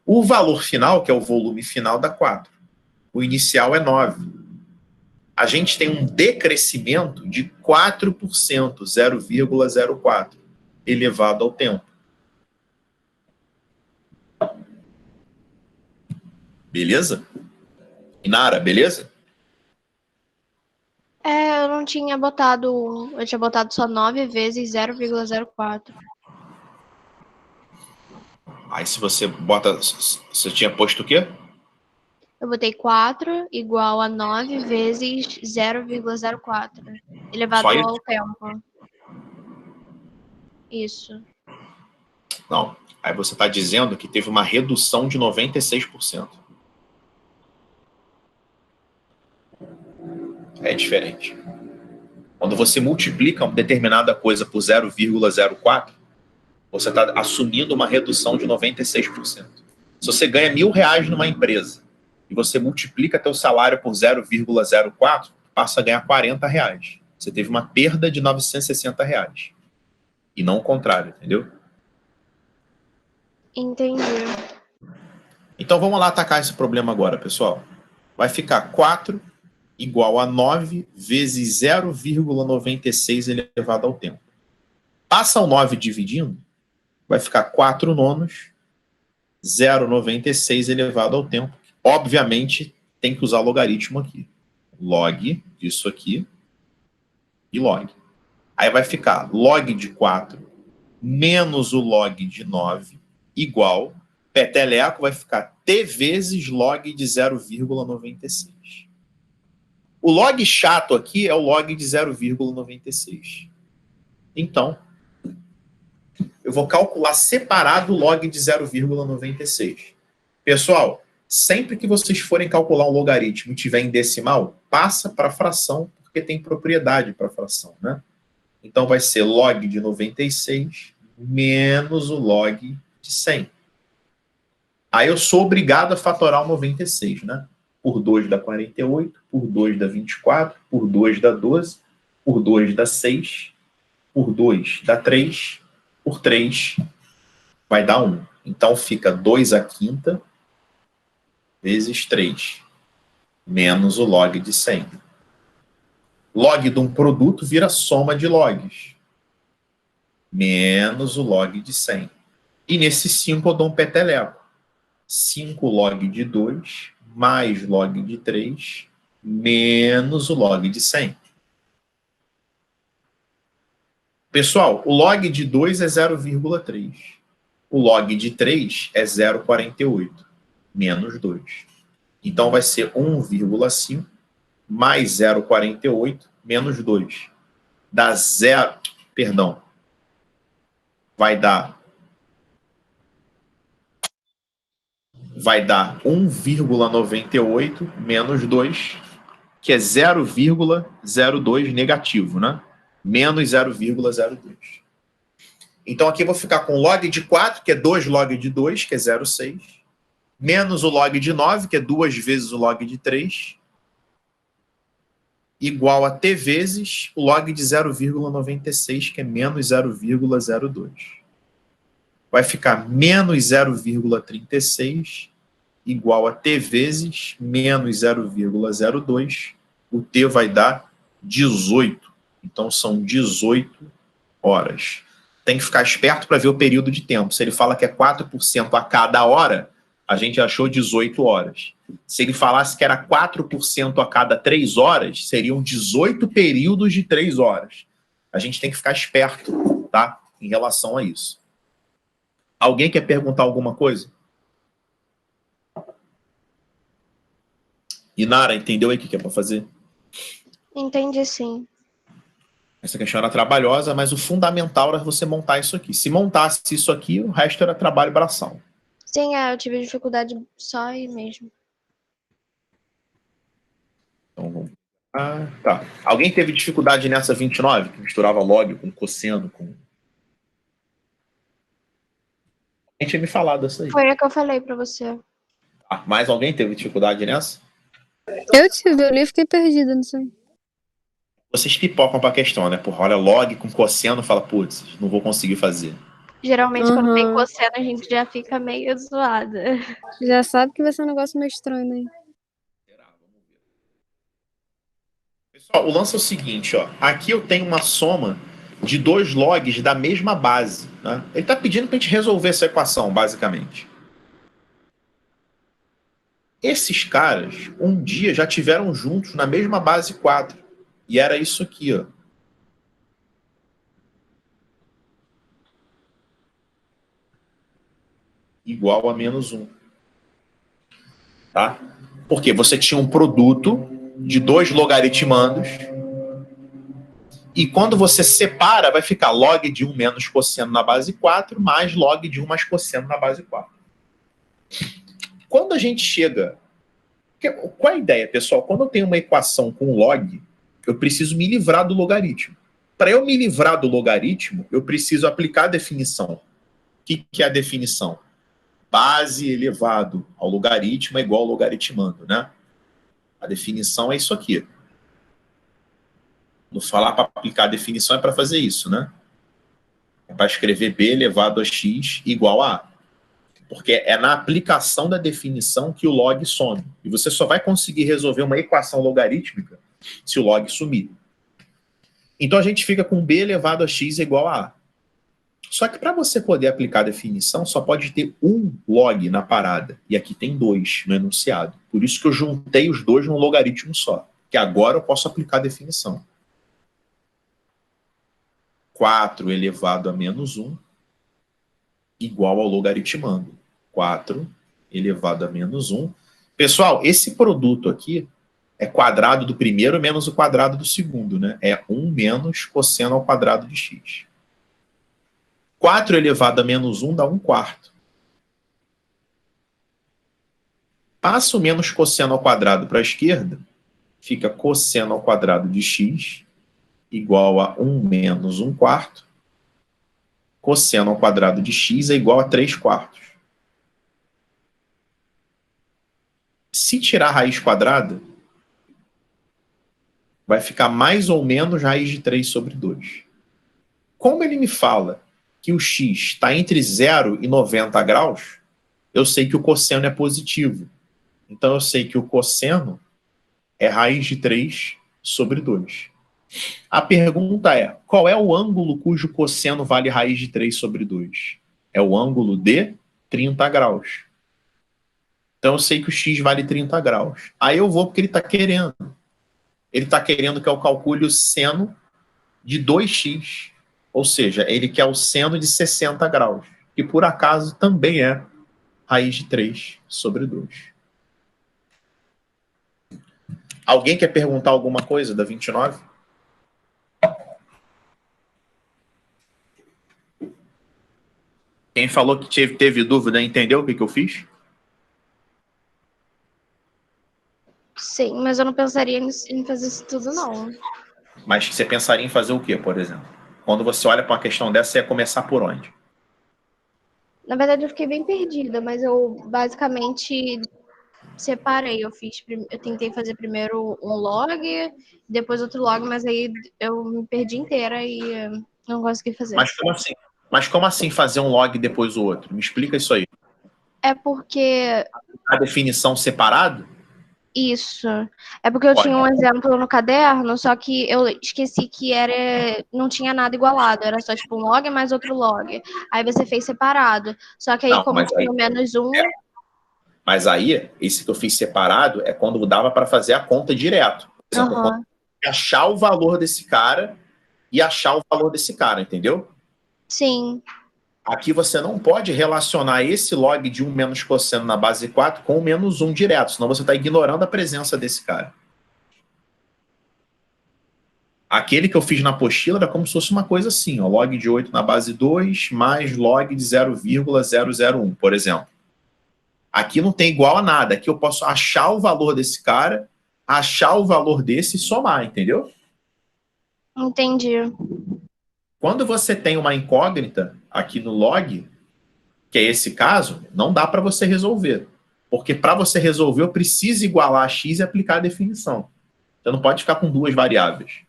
O valor final, que é o volume final, dá 4. O inicial é 9. A gente tem um decrescimento de 4%, 0,04, elevado ao tempo. Beleza? Inara, beleza? Eu não tinha botado. Eu tinha botado só 9 vezes 0,04. Aí se você bota... Você tinha posto o quê? Eu botei 4 igual a 9 vezes 0,04. Elevado Só isso? ao tempo. Isso. Não. Aí você está dizendo que teve uma redução de 96%. É diferente. Quando você multiplica uma determinada coisa por 0,04, você está assumindo uma redução de 96%. Se você ganha R$1.000 numa empresa e você multiplica teu salário por 0,04, passa a ganhar R$40. Você teve uma perda de R$960. E não o contrário, entendeu? Entendi. Então vamos lá atacar esse problema agora, pessoal. Vai ficar 4 igual a 9 vezes 0,96 elevado ao tempo. Passa o 9 dividindo, vai ficar 4 nonos, 0,96 elevado ao tempo. Obviamente, tem que usar logaritmo aqui. Log disso aqui e log. Aí vai ficar log de 4 menos o log de 9 igual, peteleco vai ficar t vezes log de 0,96. O log chato aqui é o log de 0,96. Então, eu vou calcular separado o log de 0,96. Pessoal, sempre que vocês forem calcular um logaritmo e tiver em decimal, passa para fração, porque tem propriedade para fração, né? Então vai ser log de 96 menos o log de 100. Aí eu sou obrigado a fatorar o 96, né? Por 2 dá 48, por 2 dá 24, por 2 dá 12, por 2 dá 6, por 2 dá 3, por 3 vai dar 1. Então fica 2 à quinta vezes 3, menos o log de 100. Log de um produto vira soma de logs, menos o log de 100. E nesse 5 eu dou um peteleco. 5 log de 2 mais log de 3 menos o log de 100. Pessoal, o log de 2 é 0,3. O log de 3 é 0,48 menos 2. Então vai ser 1,5 mais 0,48 menos 2. Dá 0, perdão, vai dar 1,98 menos 2, que é 0,02 negativo, né? Menos 0,02. Então aqui eu vou ficar com log de 4, que é 2 log de 2, que é 0,6, menos o log de 9, que é 2 vezes o log de 3, igual a t vezes o log de 0,96, que é menos 0,02. Vai ficar menos 0,36 igual a t vezes menos 0,02. O t vai dar 18. Então, são 18 horas. Tem que ficar esperto para ver o período de tempo. Se ele fala que é 4% a cada hora, a gente achou 18 horas. Se ele falasse que era 4% a cada 3 horas, seriam 18 períodos de 3 horas. A gente tem que ficar esperto, tá? Em relação a isso. Alguém quer perguntar alguma coisa? Inara, entendeu aí o que é para fazer? Entendi, sim. Essa questão era trabalhosa, mas o fundamental era você montar isso aqui. Se montasse isso aqui, o resto era trabalho braçal. Sim, eu tive dificuldade só aí mesmo. Então, vamos... tá. Alguém teve dificuldade nessa 29, que misturava log com cosseno, com... A gente tinha me falado dessa aí. Foi a que eu falei pra você. Mais alguém teve dificuldade nessa? Eu tive, eu li e fiquei perdida, não sei. Vocês pipocam pra questão, né? Porra, olha log com cosseno, fala, putz, não vou conseguir fazer. Geralmente, quando tem Uhum. cosseno, a gente já fica meio zoada. Já sabe que vai ser um negócio meio estranho, né? Pessoal, o lance é o seguinte, ó. Aqui eu tenho uma soma de 2 logs da mesma base, né? Ele está pedindo para a gente resolver essa equação, basicamente. Esses caras, um dia, já tiveram juntos na mesma base 4. E era isso aqui, ó. Igual a menos 1. Tá? Porque você tinha um produto de 2 logaritmandos. E quando você separa, vai ficar log de 1 menos cosseno na base 4, mais log de 1 mais cosseno na base 4. Quando a gente chega... Qual é a ideia, pessoal? Quando eu tenho uma equação com log, eu preciso me livrar do logaritmo. Para eu me livrar do logaritmo, eu preciso aplicar a definição. O que é a definição? Base elevado ao logaritmo é igual ao logaritmando, né? A definição é isso aqui. Quando falar para aplicar a definição é para fazer isso, né? É para escrever b elevado a x igual a a. Porque é na aplicação da definição que o log some. E você só vai conseguir resolver uma equação logarítmica se o log sumir. Então a gente fica com b elevado a x igual a a. Só que para você poder aplicar a definição, só pode ter um log na parada. E aqui tem 2 no enunciado. Por isso que eu juntei os 2 num logaritmo só. Que agora eu posso aplicar a definição. 4 elevado a menos 1 igual ao logaritmando. 4 elevado a menos 1. Pessoal, esse produto aqui é quadrado do primeiro menos o quadrado do segundo, né? É 1 menos cosseno ao quadrado de x. 4 elevado a menos 1 dá 1/4. Passa o menos cosseno ao quadrado para a esquerda, fica cosseno ao quadrado de x igual a 1 menos 1/4. Cosseno ao quadrado de x é igual a 3/4. Se tirar a raiz quadrada, vai ficar mais ou menos raiz de 3 sobre 2. Como ele me fala que o x está entre 0 e 90 graus, eu sei que o cosseno é positivo. Então eu sei que o cosseno é raiz de 3 sobre 2. A pergunta é, qual é o ângulo cujo cosseno vale raiz de 3 sobre 2? É o ângulo de 30 graus. Então eu sei que o x vale 30 graus. Aí eu vou porque ele está querendo. Ele está querendo que eu calcule o seno de 2x. Ou seja, ele quer o seno de 60 graus. Que por acaso também é raiz de 3 sobre 2. Alguém quer perguntar alguma coisa da 29? Quem falou que teve dúvida, entendeu o que eu fiz? Sim, mas eu não pensaria em fazer isso tudo, não. Mas você pensaria em fazer o quê, por exemplo? Quando você olha para uma questão dessa, você ia começar por onde? Na verdade, eu fiquei bem perdida, mas eu basicamente separei. Eu tentei fazer primeiro um log, depois outro log, mas aí eu me perdi inteira e não consegui fazer. Mas como assim? Mas como assim fazer um log e depois o outro? Me explica isso aí. É porque... A definição separado? Isso. É porque eu tinha um exemplo no caderno, só que eu esqueci que não tinha nada igualado. Era só tipo um log mais outro log. Aí você fez separado. Só que aí, Não, como tinha o menos 1... Mas aí, esse que eu fiz separado é quando dava para fazer a conta direto. Por exemplo, quando achar o valor desse cara e achar o valor desse cara, entendeu? Sim. Aqui você não pode relacionar esse log de 1 menos cosseno na base 4 com o menos 1 direto, senão você está ignorando a presença desse cara. Aquele que eu fiz na apostila era como se fosse uma coisa assim, ó, log de 8 na base 2 mais log de 0,001, por exemplo. Aqui não tem igual a nada. Aqui eu posso achar o valor desse cara, achar o valor desse e somar, entendeu? Entendi. Quando você tem uma incógnita aqui no log, que é esse caso, não dá para você resolver. Porque para você resolver, eu preciso igualar a x e aplicar a definição. Você não pode ficar com duas variáveis.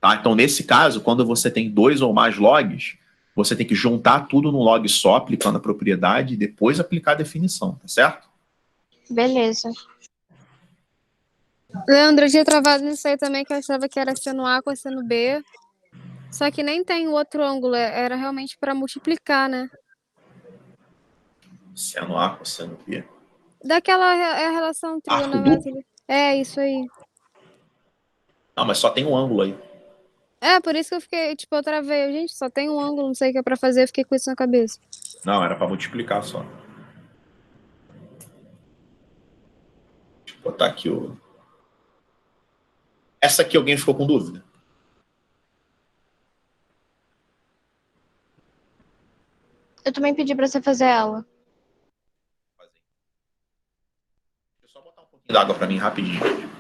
Tá? Então, nesse caso, quando você tem dois ou mais logs, você tem que juntar tudo num log só, aplicando a propriedade, e depois aplicar a definição, tá certo? Beleza. Leandro, eu tinha travado nisso aí também, que eu achava que era seno A com seno B. Só que nem tem o outro ângulo, era realmente para multiplicar, né? Seno A com seno B. Daquela relação Arco trigonométrica. É, isso aí. Não, mas só tem um ângulo aí. É, por isso que eu fiquei, tipo, eu travei. Gente, só tem um ângulo, não sei o que é pra fazer, eu fiquei com isso na cabeça. Não, era para multiplicar só. Deixa eu botar aqui o... Essa aqui alguém ficou com dúvida? Eu também pedi pra você fazer ela. Deixa eu só botar um pouquinho d'água para mim, rapidinho.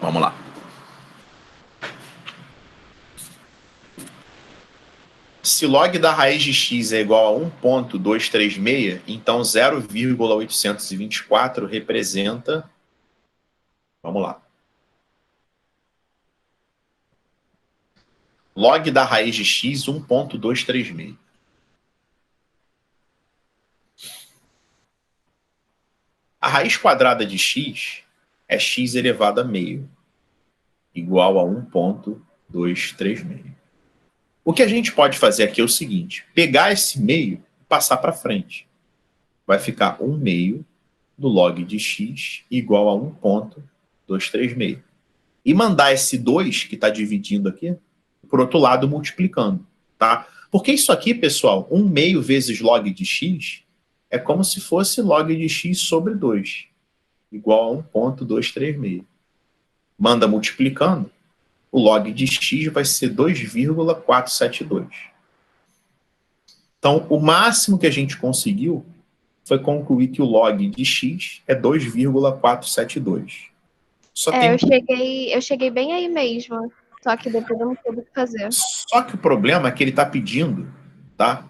Vamos lá. Se log da raiz de x é igual a 1,236, então 0,824 representa... Vamos lá. Log da raiz de x, 1,236. A raiz quadrada de x é x elevado a meio, igual a 1,236. O que a gente pode fazer aqui é o seguinte, pegar esse meio e passar para frente. Vai ficar 1 meio do log de x igual a 1,236. E mandar esse 2, que está dividindo aqui, por outro lado, multiplicando. Tá? Porque isso aqui, pessoal, 1 meio vezes log de x é como se fosse log de x sobre 2, igual a 1,236. Manda multiplicando, o log de x vai ser 2,472. Então, o máximo que a gente conseguiu foi concluir que o log de x é 2,472. Eu cheguei bem aí mesmo. Só que depois eu não soube o que fazer. Só que o problema é que ele está pedindo, tá?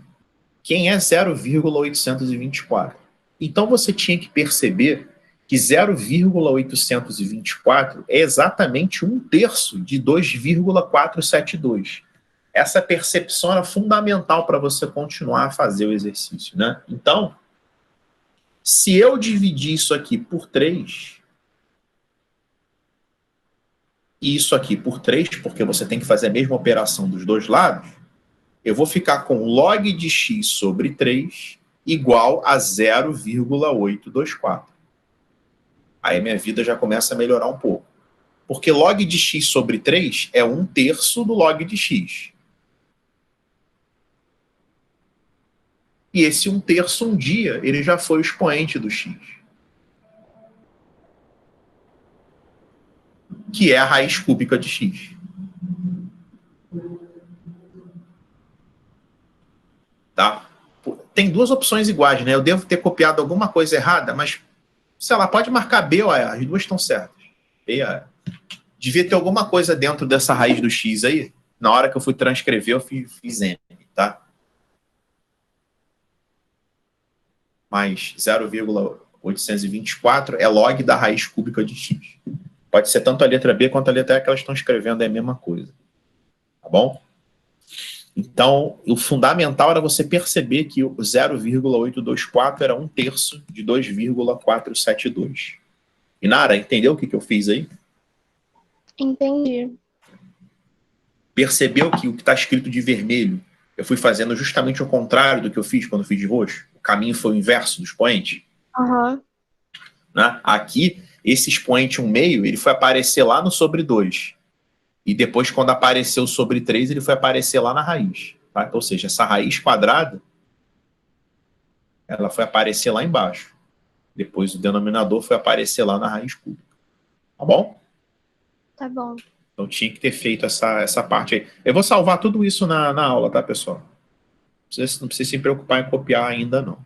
Quem é 0,824. Então, você tinha que perceber que 0,824 é exatamente 1/3 de 2,472. Essa percepção era fundamental para você continuar a fazer o exercício, né? Então, se eu dividir isso aqui por 3, e isso aqui por 3, porque você tem que fazer a mesma operação dos dois lados, eu vou ficar com log de x sobre 3 igual a 0,824. Aí minha vida já começa a melhorar um pouco. Porque log de x sobre 3 é 1/3 do log de x. E esse 1/3, um dia, ele já foi o expoente do x. Que é a raiz cúbica de x. Tá? Tem duas opções iguais, né? Eu devo ter copiado alguma coisa errada, mas, sei lá, pode marcar B ou A, as duas estão certas. B e A. Devia ter alguma coisa dentro dessa raiz do x aí. Na hora que eu fui transcrever, eu fiz M, tá? Mais 0,824 é log da raiz cúbica de x. Pode ser tanto a letra B quanto a letra E que elas estão escrevendo, é a mesma coisa. Tá bom? Então, o fundamental era você perceber que o 0,824 era 1/3 de 2,472. E Nara, entendeu o que eu fiz aí? Entendi. Percebeu que o que está escrito de vermelho, eu fui fazendo justamente o contrário do que eu fiz quando eu fiz de roxo? O caminho foi o inverso do expoente? Aham. Né? Aqui, esse expoente 1/2, ele foi aparecer lá no sobre 2. E depois, quando apareceu o sobre 3, ele foi aparecer lá na raiz. Tá? Ou seja, essa raiz quadrada, ela foi aparecer lá embaixo. Depois o denominador foi aparecer lá na raiz cúbica. Tá bom? Tá bom. Então tinha que ter feito essa parte aí. Eu vou salvar tudo isso na aula, tá, pessoal? Não precisa se preocupar em copiar ainda, não.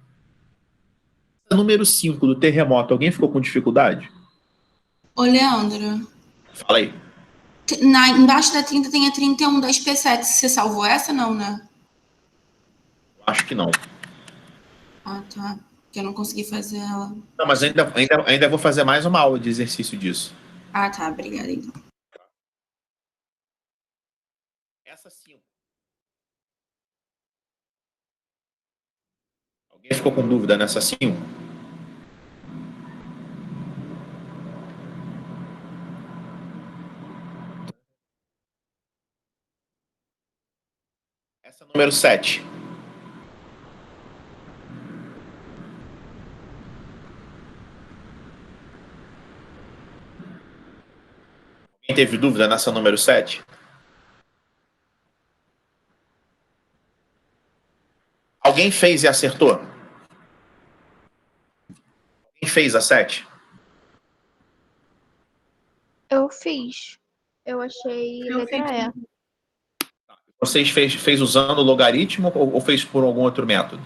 Número 5 do terremoto, alguém ficou com dificuldade? Ô, Leandro, Fala aí. embaixo da 30 tem a 31 da SP7. Você salvou essa, não, né? Acho que não. Ah, tá. Porque eu não consegui fazer ela. Não, mas ainda vou fazer mais uma aula de exercício disso. Ah, tá. Obrigada, então. Essa 5. Alguém ficou com dúvida nessa 5? Essa é número 7. Alguém teve dúvida nessa número 7? Alguém fez e acertou? Quem fez a 7? Eu fiz. Eu achei letra E. Vocês fez usando o logaritmo ou fez por algum outro método?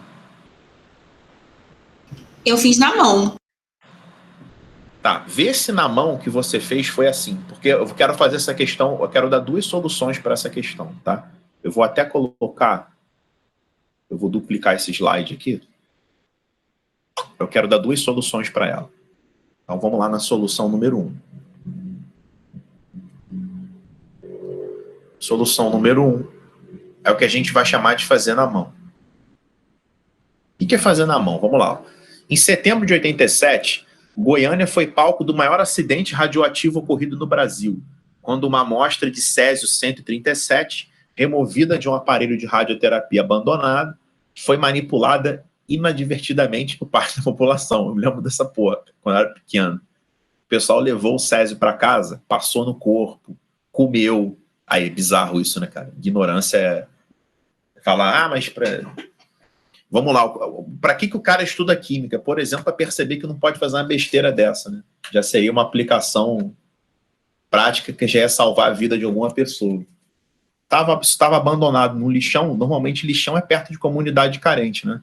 Eu fiz na mão. Tá, vê se na mão que você fez foi assim, porque eu quero fazer essa questão, eu quero dar 2 soluções para essa questão, tá? Eu vou até colocar, eu vou duplicar esse slide aqui. Eu quero dar 2 soluções para ela. Então vamos lá na solução número 1. Solução número 1 é o que a gente vai chamar de fazer na mão. O que é fazer na mão? Vamos lá. Em setembro de 87, Goiânia foi palco do maior acidente radioativo ocorrido no Brasil, quando uma amostra de césio-137, removida de um aparelho de radioterapia abandonado, foi manipulada inadvertidamente por parte da população. Eu me lembro dessa porra, quando eu era pequeno. O pessoal levou o césio para casa, passou no corpo, comeu. Aí é bizarro isso, né, cara? Ignorância é falar, mas vamos lá, para que o cara estuda química? Por exemplo, para perceber que não pode fazer uma besteira dessa, né? Já seria aplicação prática que já ia salvar a vida de alguma pessoa. Estava abandonado no lixão. Normalmente lixão é perto de comunidade carente, né?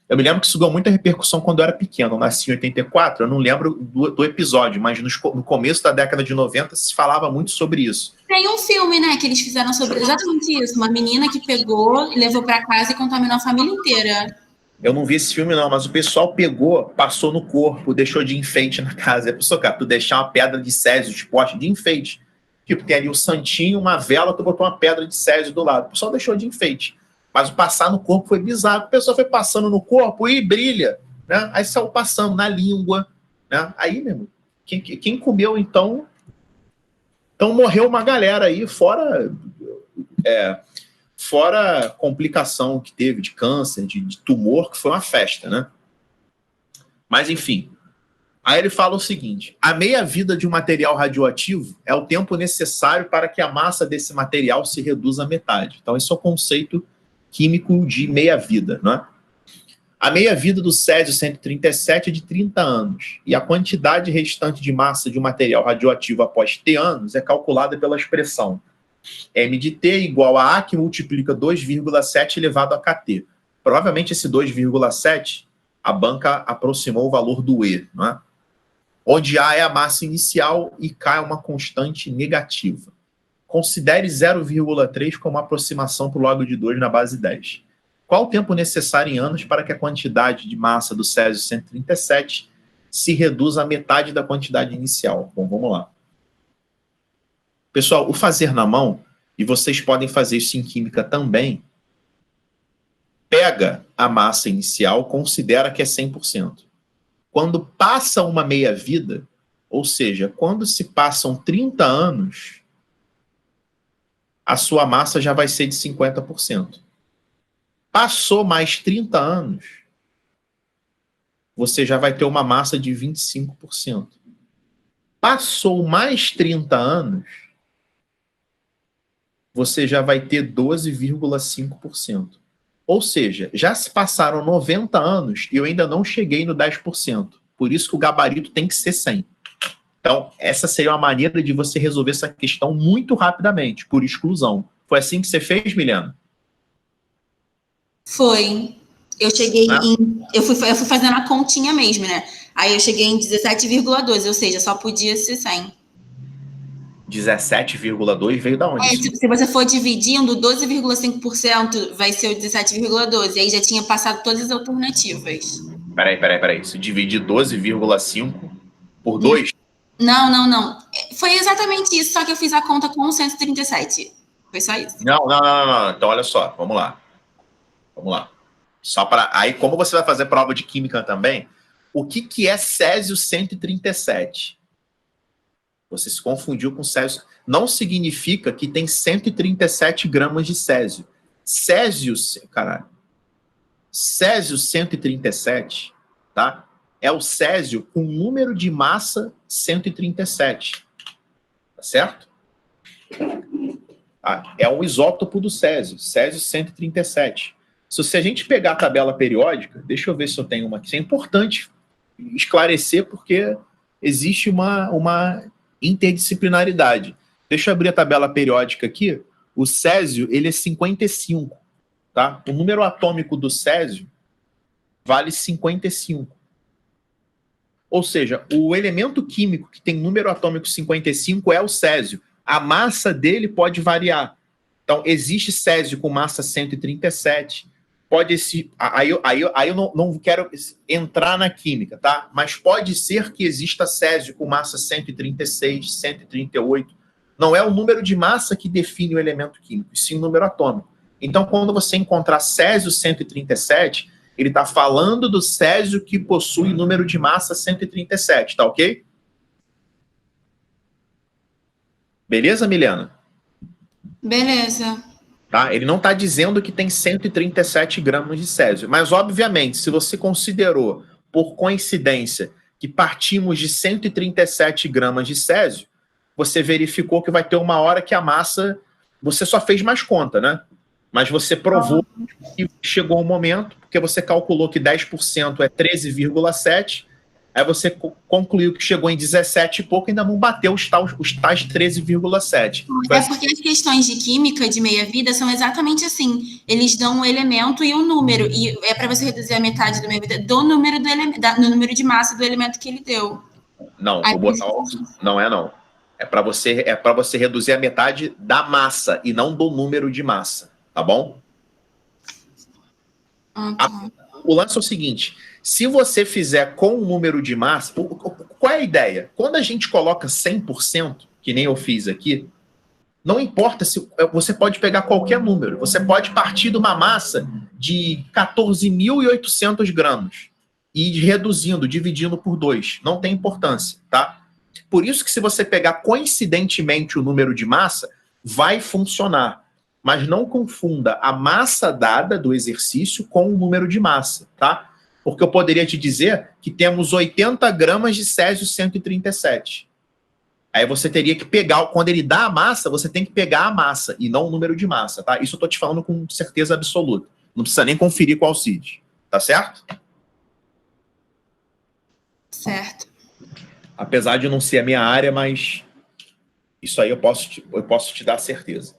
Eu me lembro que isso ganhou muita repercussão quando eu era pequeno. Eu nasci em 84, eu não lembro do episódio, mas no começo da década de 90 se falava muito sobre isso. Tem um filme, né, que eles fizeram sobre exatamente isso. Uma menina que pegou, levou para casa e contaminou a família inteira. Eu não vi esse filme, não, mas o pessoal pegou, passou no corpo, deixou de enfeite na casa. É pessoa, cara, tu deixar uma pedra de césio de poste de enfeite. Tipo, tem ali o santinho, uma vela, tu botou uma pedra de césio do lado. O pessoal deixou de enfeite. Mas o passar no corpo foi bizarro. A pessoa foi passando no corpo e brilha, né? Aí saiu passando na língua, né? Aí, meu irmão, quem comeu, então morreu uma galera aí, fora complicação que teve de câncer, de tumor, que foi uma festa, né? Mas, enfim. Aí ele fala o seguinte: a meia-vida de um material radioativo é o tempo necessário para que a massa desse material se reduza à metade. Então, esse é o conceito químico de meia-vida, né? A meia-vida do césio-137 é de 30 anos, e a quantidade restante de massa de um material radioativo após T anos é calculada pela expressão M de T igual a A, que multiplica 2,7 elevado a KT. Provavelmente esse 2,7, a banca aproximou o valor do E, não é? Onde A é a massa inicial e K é uma constante negativa. Considere 0,3 como aproximação para o log de 2 na base 10. Qual o tempo necessário em anos para que a quantidade de massa do césio-137 se reduza à metade da quantidade inicial? Bom, vamos lá. Pessoal, o fazer na mão, e vocês podem fazer isso em química também, pega a massa inicial, considera que é 100%. Quando passa uma meia-vida, Ou seja, quando se passam 30 anos, a sua massa já vai ser de 50%. Passou mais 30 anos, você já vai ter uma massa de 25%. Passou mais 30 anos, você já vai ter 12,5%. Ou seja, já se passaram 90 anos e eu ainda não cheguei no 10%. Por isso que o gabarito tem que ser 100. Então, essa seria uma maneira de você resolver essa questão muito rapidamente, por exclusão. Foi assim que você fez, Milena? Foi. Eu cheguei em... Eu fui fazendo a continha mesmo, né? Aí eu cheguei em 17,2, ou seja, só podia ser 100. 17,2 veio da onde? Se você for dividindo, 12,5% vai ser o 17,12. Aí já tinha passado todas as alternativas. Peraí. Se dividir 12,5 por 2? Não. Foi exatamente isso, só que eu fiz a conta com 137. Foi só isso. Não. Então, olha só, vamos lá. Só para... Aí, como você vai fazer prova de química também, o que é Césio 137? Você se confundiu com Césio. Não significa que tem 137 gramas de Césio. Césio 137, tá? É o Césio com número de massa 137. Tá certo? É um isótopo do Césio. Césio 137. Se a gente pegar a tabela periódica, deixa eu ver se eu tenho uma aqui. Isso é importante esclarecer, porque existe uma interdisciplinaridade. Deixa eu abrir a tabela periódica aqui. O Césio, ele é 55, tá? O número atômico do Césio vale 55. Ou seja, o elemento químico que tem número atômico 55 é o Césio. A massa dele pode variar. Então, existe Césio com massa 137. Pode ser... Aí eu não quero entrar na química, tá? Mas pode ser que exista Césio com massa 136, 138. Não é o número de massa que define o elemento químico, e sim o número atômico. Então, quando você encontrar Césio 137, ele está falando do Césio que possui número de massa 137, tá ok? Beleza, Milena? Beleza. Tá? Ele não está dizendo que tem 137 gramas de Césio. Mas, obviamente, se você considerou, por coincidência, que partimos de 137 gramas de Césio, você verificou que vai ter uma hora que a massa... Você só fez mais conta, né? Mas você provou que chegou um momento, porque você calculou que 10% é 13,7, aí você concluiu que chegou em 17 e pouco, ainda não bateu os tais 13,7. É porque as questões de química de meia-vida são exatamente assim. Eles dão um elemento e um número. E é para você reduzir a metade da meia-vida do número do no número de massa do elemento que ele deu. Não, não é não. É para você reduzir a metade da massa e não do número de massa, tá bom? O lance é o seguinte: se você fizer com o número de massa, qual é a ideia? Quando a gente coloca 100%, que nem eu fiz aqui, não importa se você pode pegar qualquer número. Você pode partir de uma massa de 14.800 gramas e ir reduzindo, dividindo por 2. Não tem importância, tá? Por isso que se você pegar coincidentemente o número de massa, vai funcionar. Mas não confunda a massa dada do exercício com o número de massa, tá? Porque eu poderia te dizer que temos 80 gramas de Césio 137. Aí você teria que pegar, quando ele dá a massa, você tem que pegar a massa e não o número de massa, tá? Isso eu tô te falando com certeza absoluta. Não precisa nem conferir com o Alcide, tá certo? Certo. Apesar de não ser a minha área, mas isso aí eu posso te dar certeza.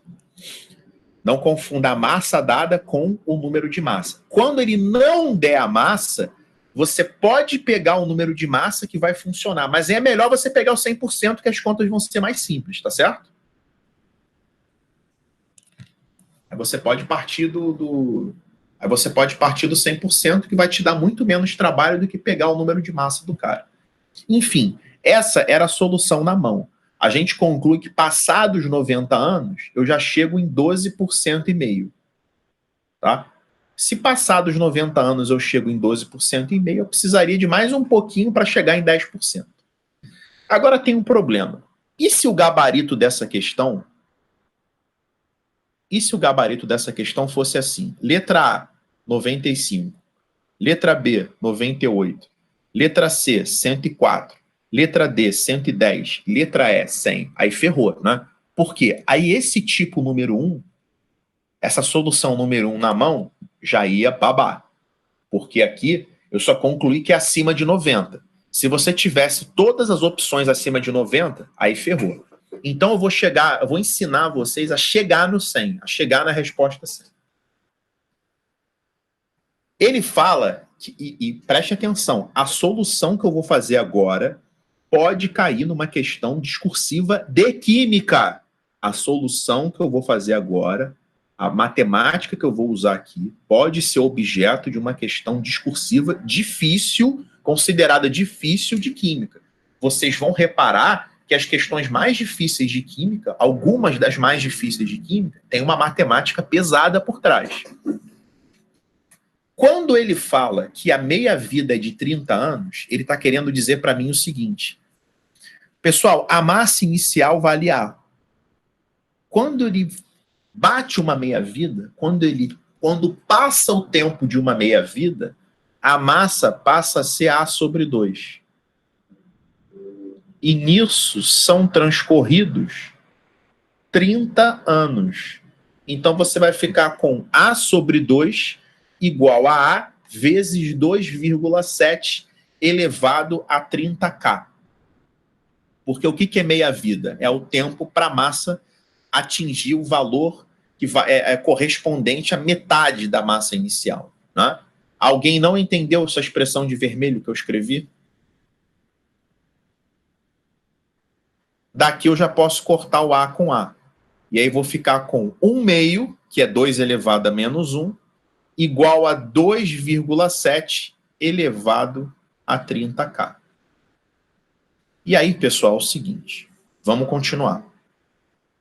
Não confunda a massa dada com o número de massa. Quando ele não der a massa, você pode pegar o número de massa que vai funcionar, mas é melhor você pegar o 100%, que as contas vão ser mais simples, tá certo? Aí você pode partir Aí você pode partir do 100%, que vai te dar muito menos trabalho do que pegar o número de massa do cara. Enfim, essa era a solução na mão. A gente conclui que passados 90 anos, eu já chego em 12,5%. Tá? Se passados 90 anos eu chego em 12,5%, eu precisaria de mais um pouquinho para chegar em 10%. Agora tem um problema. E se o gabarito dessa questão... E se o gabarito dessa questão fosse assim? Letra A, 95. Letra B, 98. Letra C, 104. Letra D, 110. Letra E, 100. Aí ferrou, né? Por quê? Aí esse tipo número 1, essa solução número 1 na mão, já ia babar. Porque aqui eu só concluí que é acima de 90. Se você tivesse todas as opções acima de 90, aí ferrou. Então eu vou ensinar vocês a chegar no 100, a chegar na resposta 100. Ele fala, e preste atenção, a solução que eu vou fazer agora pode cair numa questão discursiva de química. A solução que eu vou fazer agora, a matemática que eu vou usar aqui, pode ser objeto de uma questão discursiva difícil, considerada difícil de química. Vocês vão reparar que as questões mais difíceis de química, algumas das mais difíceis de química, têm uma matemática pesada por trás. Quando ele fala que a meia-vida é de 30 anos, ele está querendo dizer para mim o seguinte: pessoal, a massa inicial vale A. Quando ele bate uma meia-vida, quando passa o tempo de uma meia-vida, a massa passa a ser A sobre 2. E nisso são transcorridos 30 anos. Então você vai ficar com A sobre 2 igual a A vezes 2,7 elevado a 30K. Porque o que é meia-vida? É o tempo para a massa atingir o valor que é correspondente à metade da massa inicial. Né? Alguém não entendeu essa expressão de vermelho que eu escrevi? Daqui eu já posso cortar o A com A. E aí vou ficar com 1 meio, que é 2 elevado a menos 1, igual a 2,7 elevado a 30K. E aí, pessoal, é o seguinte. Vamos continuar.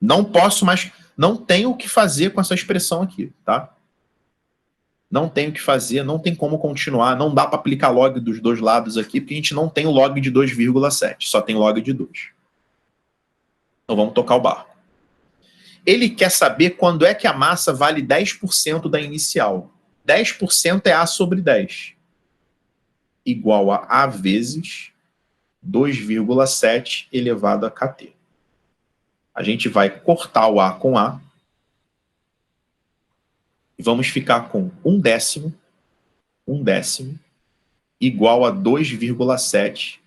Não posso mais... Não tenho o que fazer com essa expressão aqui, tá? Não tenho o que fazer, não tem como continuar, não dá para aplicar log dos dois lados aqui, porque a gente não tem o log de 2,7, só tem log de 2. Então vamos tocar o barco. Ele quer saber quando é que a massa vale 10% da inicial. 10% é A sobre 10. Igual a A vezes 2,7 elevado a KT. A gente vai cortar o A com A. E vamos ficar com 1/10 igual a 2,7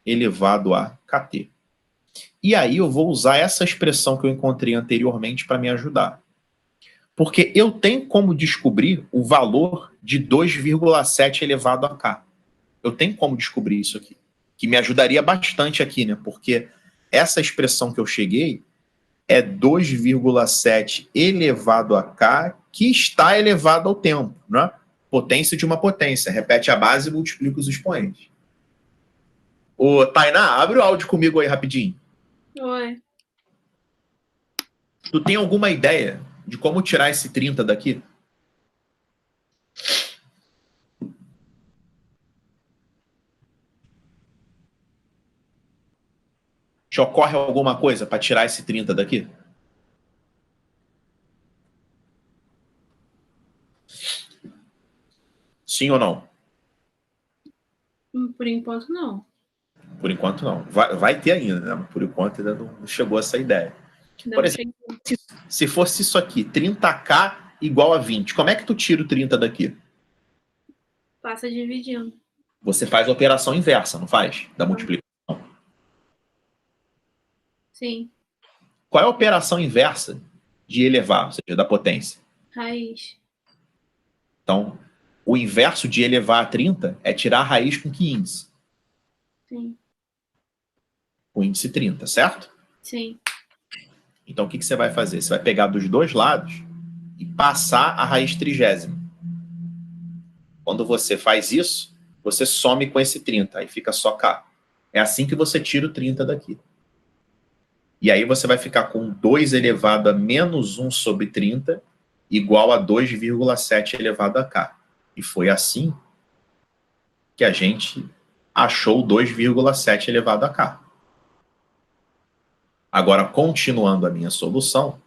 elevado a KT. E aí eu vou usar essa expressão que eu encontrei anteriormente para me ajudar. Porque eu tenho como descobrir o valor de 2,7 elevado a K. Eu tenho como descobrir isso aqui. Que me ajudaria bastante aqui, né? Porque essa expressão que eu cheguei é 2,7 elevado a K, que está elevado ao tempo, né? Potência de uma potência. Repete a base e multiplica os expoentes. Ô, Tainá, abre o áudio comigo aí rapidinho. Oi. Tu tem alguma ideia de como tirar esse 30 daqui? Te ocorre alguma coisa para tirar esse 30 daqui? Sim ou não? Por enquanto, não. Por enquanto, não. Vai ter ainda, né? Por enquanto, ainda não chegou essa ideia. Por exemplo, se fosse isso aqui, 30K igual a 20, como é que tu tira o 30 daqui? Passa dividindo. Você faz a operação inversa, não faz? Da multiplicação. Sim. Qual é a operação inversa de elevar, ou seja, da potência? Raiz. Então, o inverso de elevar a 30 é tirar a raiz com que índice? Sim. Com índice 30, certo? Sim. Então, o que você vai fazer? Você vai pegar dos dois lados e passar a raiz 30ª. Quando você faz isso, você some com esse 30, aí fica só K. É assim que você tira o 30 daqui. E aí você vai ficar com 2 elevado a menos 1 sobre 30 igual a 2,7 elevado a K. E foi assim que a gente achou 2,7 elevado a K. Agora, continuando a minha solução,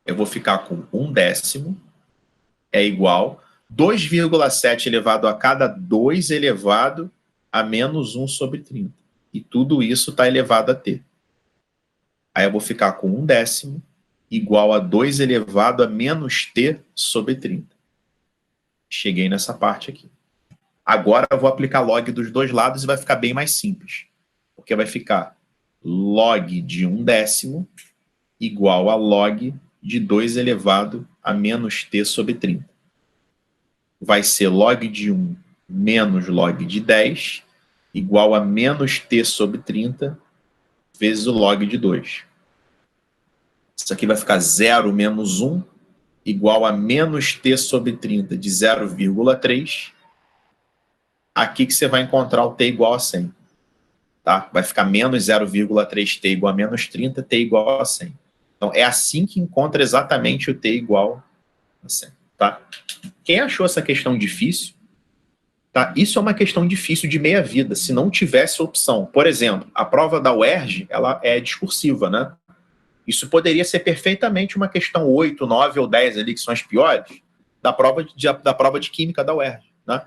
eu vou ficar com 1/10 é igual 2,7 elevado a cada 2 elevado a menos 1 sobre 30. E tudo isso está elevado a t. Aí eu vou ficar com 1/10 igual a 2 elevado a menos t sobre 30. Cheguei nessa parte aqui. Agora eu vou aplicar log dos dois lados e vai ficar bem mais simples. Porque vai ficar log de 1/10 igual a log de 2 elevado a menos t sobre 30. Vai ser log de 1 menos log de 10 igual a menos t sobre 30 vezes o log de 2. Isso aqui vai ficar 0 menos 1 igual a menos t sobre 30 de 0,3. Aqui que você vai encontrar o t igual a 100. Tá? Vai ficar menos 0,3t igual a menos 30, t igual a 100. Então, é assim que encontra exatamente o t igual a 100. Tá? Quem achou essa questão difícil, tá? Isso é uma questão difícil de meia-vida, se não tivesse opção. Por exemplo, a prova da UERJ, ela é discursiva, né? Isso poderia ser perfeitamente uma questão 8, 9 ou 10 ali, que são as piores, da prova de Química da UERJ, né?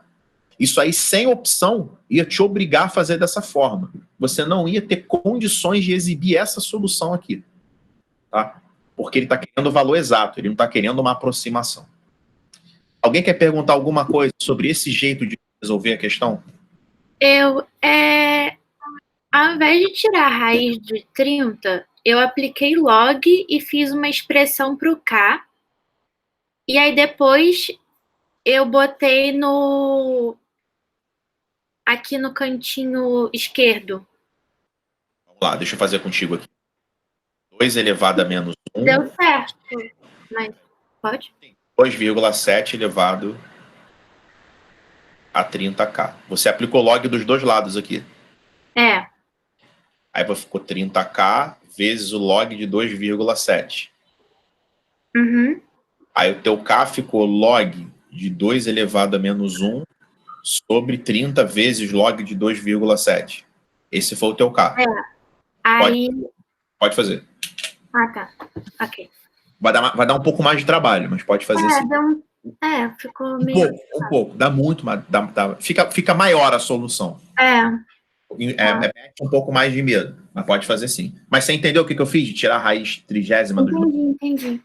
Isso aí, sem opção, ia te obrigar a fazer dessa forma. Você não ia ter condições de exibir essa solução aqui, tá? Porque ele está querendo o valor exato, ele não está querendo uma aproximação. Alguém quer perguntar alguma coisa sobre esse jeito de resolver a questão? Ao invés de tirar a raiz de 30, eu apliquei log e fiz uma expressão para o K. E aí depois eu botei aqui no cantinho esquerdo. Vamos lá, deixa eu fazer contigo aqui. 2 elevado a menos 1. Deu certo, mas pode? 2,7 elevado a 30k. Você aplicou log dos dois lados aqui. É. Aí ficou 30k vezes o log de 2,7. Uhum. Aí o teu k ficou log de 2 elevado a menos 1 sobre 30 vezes log de 2,7. Esse foi o teu k. É. Aí... Pode fazer. Ah, tá. Ok. Vai dar um pouco mais de trabalho, mas pode fazer assim. Ficou meio... Um pouco. Dá muito, mas fica maior a solução. Mete um pouco mais de medo, mas pode fazer sim. Mas você entendeu o que eu fiz de tirar a raiz 30ª dos números? Entendi.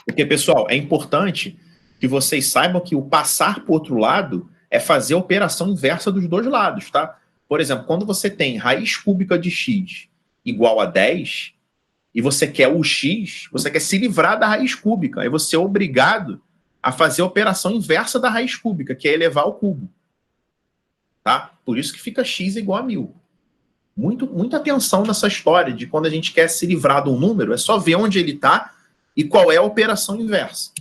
Porque, pessoal, é importante que vocês saibam que o passar para o outro lado é fazer a operação inversa dos dois lados, tá? Por exemplo, quando você tem raiz cúbica de x igual a 10, e você quer o x, você quer se livrar da raiz cúbica, aí você é obrigado a fazer a operação inversa da raiz cúbica, que é elevar ao cubo. Tá? Por isso que fica x igual a 1000. Muita atenção nessa história de quando a gente quer se livrar de um número, é só ver onde ele está e qual é a operação inversa.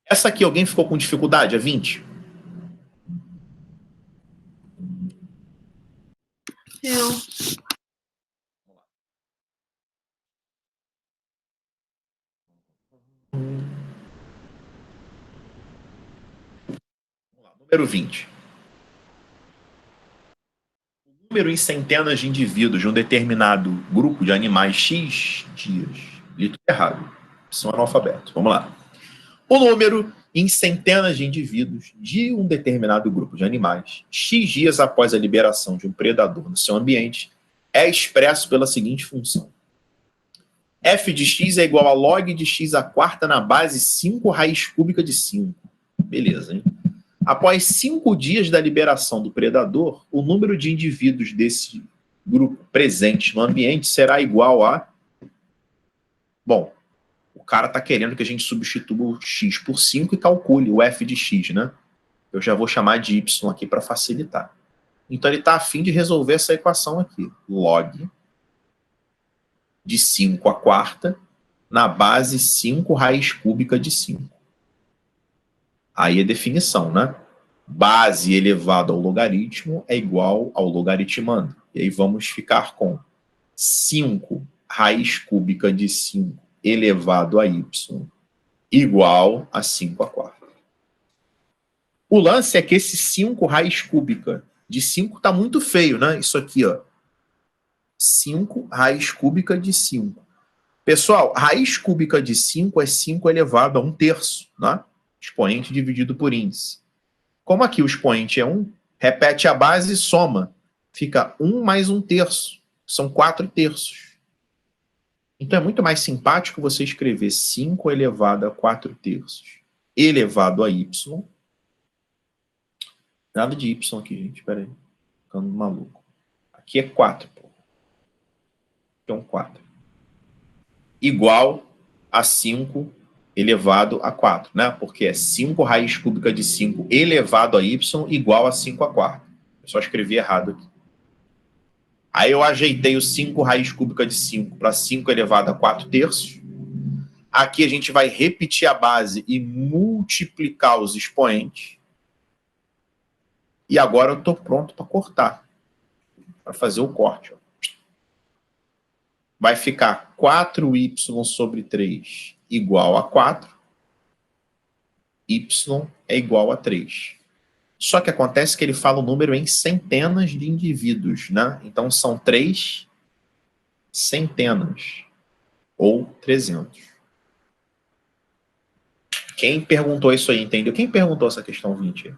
Essa aqui, alguém ficou com dificuldade? A 20? Eu. Número 20. O número em centenas de indivíduos de um determinado grupo de animais X dias. Li tudo errado. São analfabetos. Vamos lá. O número em centenas de indivíduos de um determinado grupo de animais, X dias após a liberação de um predador no seu ambiente, é expresso pela seguinte função. F de x é igual a log de x à quarta na base 5 raiz cúbica de 5. Beleza, hein? Após 5 dias da liberação do predador, o número de indivíduos desse grupo presente no ambiente será igual a... Bom, o cara está querendo que a gente substitua o x por 5 e calcule o f de x, né? Eu já vou chamar de y aqui para facilitar. Então ele está a fim de resolver essa equação aqui. Log de 5 à quarta na base 5 raiz cúbica de 5. Aí é definição, né? Base elevado ao logaritmo é igual ao logaritmando. E aí vamos ficar com 5 raiz cúbica de 5 elevado a y igual a 5 à quarta. O lance é que esse 5 raiz cúbica de 5 está muito feio, né? Isso aqui, ó. 5 raiz cúbica de 5. Pessoal, raiz cúbica de 5 é 5 elevado a 1/3, né? Expoente dividido por índice. Como aqui o expoente é 1, repete a base e soma. Fica 1 mais 1/3. São 4/3. Então é muito mais simpático você escrever 5 elevado a 4/3 elevado a y. Nada de y aqui, gente. Espera aí. Ficando maluco. Aqui é 4, pô. Então 4. Igual a 5 elevado a 4, né? Porque é 5 raiz cúbica de 5 elevado a y igual a 5/4. Eu só escrevi errado aqui. Aí eu ajeitei o 5 raiz cúbica de 5 para 5 elevado a 4/3. Aqui a gente vai repetir a base e multiplicar os expoentes. E agora eu estou pronto para cortar. Para fazer o corte. Ó. Vai ficar 4y sobre 3 igual a 4. Y é igual a 3. Só que acontece que ele fala o número em centenas de indivíduos, né? Então são 3 centenas. Ou 300. Quem perguntou isso aí, entendeu? Quem perguntou essa questão 20?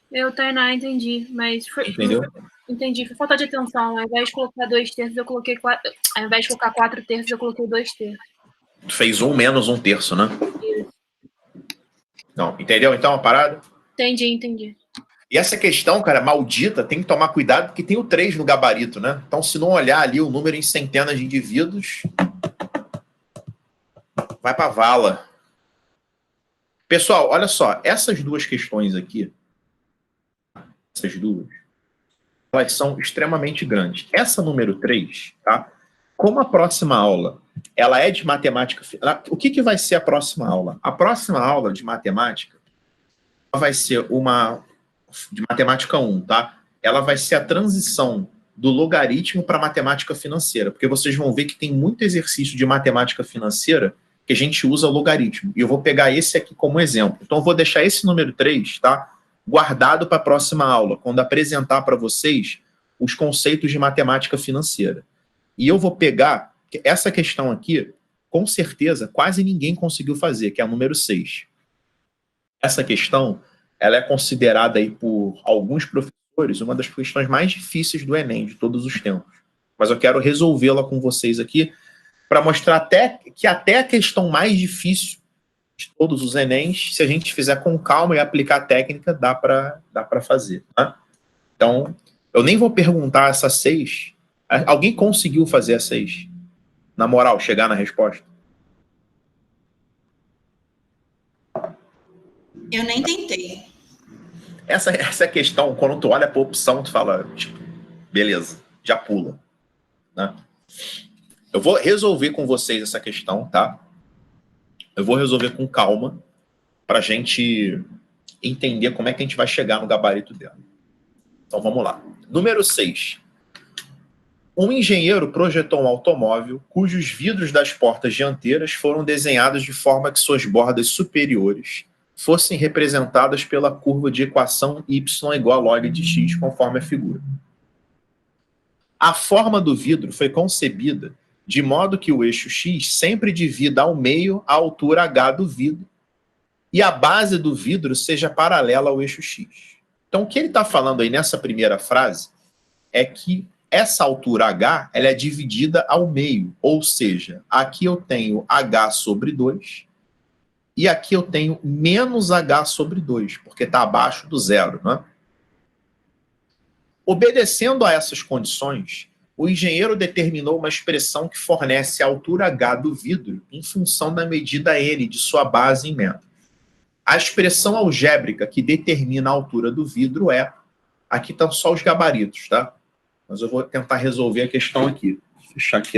Eu, Tainá, entendi, mas foi... Entendeu? Entendi, foi falta de atenção. Ao invés de colocar 2/3, eu coloquei 4. Ao invés de colocar 4/3, eu coloquei 2/3. Tu fez 1 menos 1/3, né? Isso. Não, entendeu então a parada? Entendi. E essa questão, cara, maldita, tem que tomar cuidado porque tem o 3 no gabarito, né? Então, se não olhar ali o número em centenas de indivíduos, vai pra vala. Pessoal, olha só, essas duas questões aqui, essas duas, elas são extremamente grandes. Essa número 3, tá? Como a próxima aula, ela é de matemática... O que vai ser a próxima aula? A próxima aula de matemática vai ser uma... de matemática 1, tá? Ela vai ser a transição do logaritmo para matemática financeira, porque vocês vão ver que tem muito exercício de matemática financeira que a gente usa logaritmo. E eu vou pegar esse aqui como exemplo. Então, eu vou deixar esse número 3, tá? Guardado para a próxima aula, quando apresentar para vocês os conceitos de matemática financeira. E eu vou pegar essa questão aqui, com certeza, quase ninguém conseguiu fazer, que é a número 6. Essa questão, ela é considerada aí por alguns professores uma das questões mais difíceis do Enem de todos os tempos. Mas eu quero resolvê-la com vocês aqui para mostrar que até a questão mais difícil de todos os Enems, se a gente fizer com calma e aplicar a técnica, dá para fazer. Tá? Então, eu nem vou perguntar essa 6. Alguém conseguiu fazer a 6? Na moral, chegar na resposta? Eu nem tentei. Essa questão, quando tu olha para a opção, tu fala, tipo, beleza, já pula. Né? Eu vou resolver com vocês essa questão, tá? Eu vou resolver com calma para a gente entender como é que a gente vai chegar no gabarito dela. Então, vamos lá. Número 6. Um engenheiro projetou um automóvel cujos vidros das portas dianteiras foram desenhados de forma que suas bordas superiores fossem representadas pela curva de equação y igual a log de x, conforme a figura. A forma do vidro foi concebida de modo que o eixo x sempre divida ao meio a altura h do vidro e a base do vidro seja paralela ao eixo x. Então, o que ele está falando aí nessa primeira frase é que essa altura h ela é dividida ao meio, ou seja, aqui eu tenho h sobre 2 e aqui eu tenho menos h sobre 2, porque está abaixo do zero. Né? Obedecendo a essas condições, o engenheiro determinou uma expressão que fornece a altura h do vidro em função da medida n de sua base em metros. A expressão algébrica que determina a altura do vidro é... Aqui estão só os gabaritos, tá? Mas eu vou tentar resolver a questão aqui. Vou fechar aqui.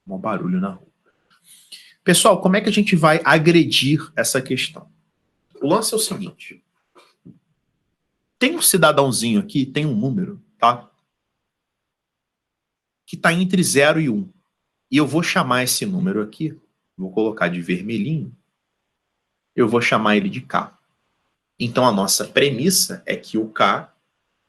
Um barulho na rua. Pessoal, como é que a gente vai agredir essa questão? O lance é o seguinte. Tem um cidadãozinho aqui, tem um número, tá? Que está entre 0 e 1. E eu vou chamar esse número aqui, vou colocar de vermelhinho, eu vou chamar ele de K. Então, a nossa premissa é que o K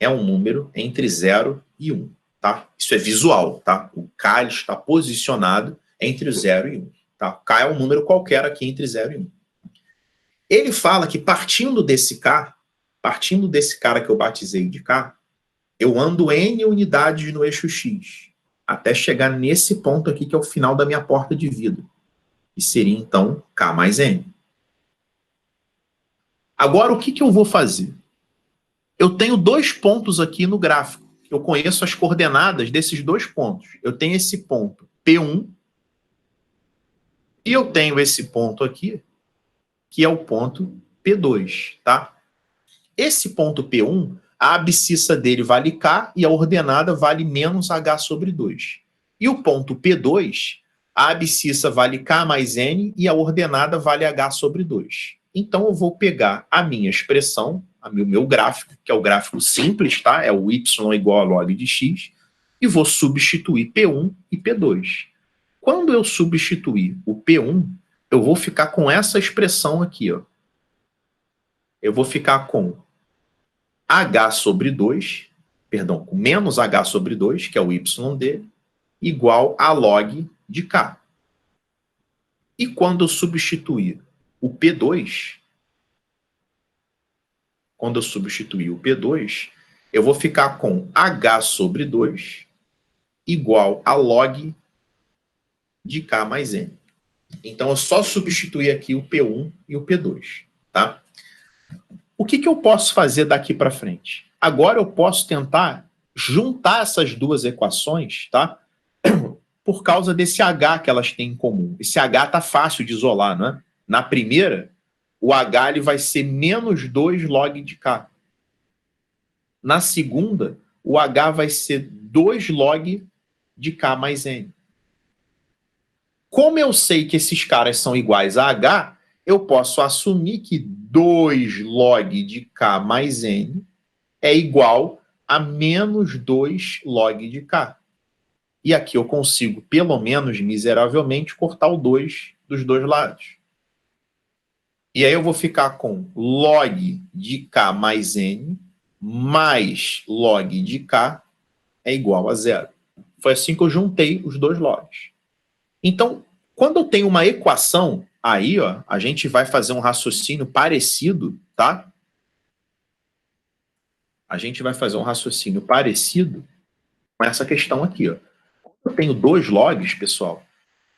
é um número entre 0 e 1. Tá? Isso é visual. Tá? O K está posicionado entre o 0 e 1. Tá? K é um número qualquer aqui entre 0 e 1. Ele fala que partindo desse K, partindo desse cara que eu batizei de K, eu ando N unidades no eixo X, até chegar nesse ponto aqui que é o final da minha porta de vida. Que seria, então, K mais N. Agora, o que eu vou fazer? Eu tenho 2 pontos aqui no gráfico. Eu conheço as coordenadas desses 2 pontos. Eu tenho esse ponto P1 e eu tenho esse ponto aqui, que é o ponto P2, tá? Esse ponto P1, a abscissa dele vale K e a ordenada vale menos H sobre 2. E o ponto P2, a abscissa vale K mais N e a ordenada vale H sobre 2. Então, eu vou pegar a minha expressão, o meu gráfico, que é o gráfico simples, tá? É o y igual a log de x, e vou substituir P1 e P2. Quando eu substituir o P1, eu vou ficar com essa expressão aqui, ó. Eu vou ficar com H sobre 2, perdão, com menos H sobre 2, que é o y dele, igual a log de K. E quando eu substituir o P2, eu vou ficar com H sobre 2 igual a log de K mais N. Então, eu só substituir aqui o P1 e o P2, tá? O que eu posso fazer daqui para frente? Agora eu posso tentar juntar essas 2 equações, tá? Por causa desse H que elas têm em comum. Esse H tá fácil de isolar, não é? Na primeira, o H ele vai ser menos 2 log de K. Na segunda, o H vai ser 2 log de K mais N. Como eu sei que esses caras são iguais a H, eu posso assumir que 2 log de K mais N é igual a menos 2 log de K. E aqui eu consigo, pelo menos miseravelmente, cortar o 2 dos 2 lados. E aí eu vou ficar com log de K mais N mais log de K é igual a 0. Foi assim que eu juntei os 2 logs. Então, quando eu tenho uma equação, aí ó, a gente vai fazer um raciocínio parecido, tá? A gente vai fazer um raciocínio parecido com essa questão aqui, ó. Quando eu tenho 2 logs, pessoal,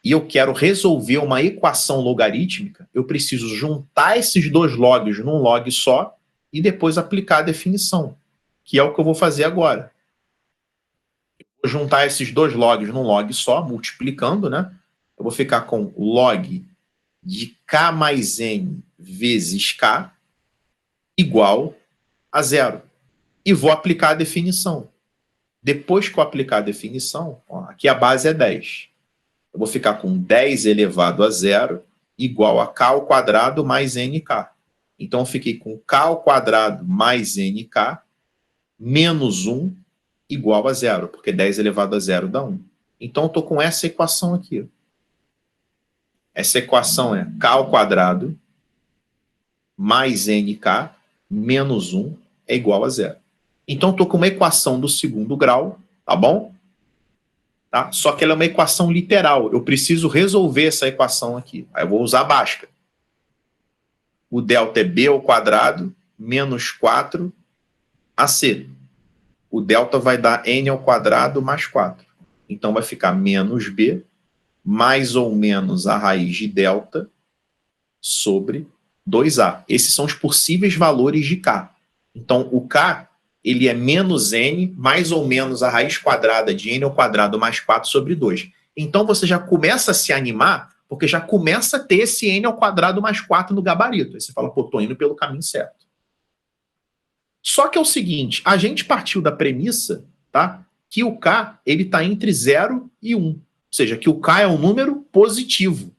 e eu quero resolver uma equação logarítmica, eu preciso juntar esses 2 logs num log só e depois aplicar a definição, que é o que eu vou fazer agora. Eu vou juntar esses 2 logs num log só, multiplicando, né? Eu vou ficar com log de K mais N vezes K igual a 0. E vou aplicar a definição. Depois que eu aplicar a definição, ó, aqui a base é 10. Eu vou ficar com 10 elevado a 0 igual a K ao quadrado mais NK. Então, eu fiquei com K ao quadrado mais NK menos 1 igual a 0, porque 10 elevado a 0 dá 1. Então, eu estou com essa equação aqui. Essa equação é K ao quadrado mais NK menos 1 é igual a 0. Então, eu estou com uma equação do 2º grau, tá bom? Tá? Só que ela é uma equação literal. Eu preciso resolver essa equação aqui. Aí eu vou usar a Bhaskara. O delta é B ao quadrado menos 4 AC. O delta vai dar N ao quadrado mais 4. Então, vai ficar menos B mais ou menos a raiz de delta sobre 2A. Esses são os possíveis valores de K. Então, o K, ele é menos N mais ou menos a raiz quadrada de N ao quadrado mais 4 sobre 2. Então, você já começa a se animar, porque já começa a ter esse N ao quadrado mais 4 no gabarito. Aí você fala, pô, tô indo pelo caminho certo. Só que é o seguinte, a gente partiu da premissa, tá, que o K, ele tá entre 0 e 1. Ou seja, que o K é um número positivo.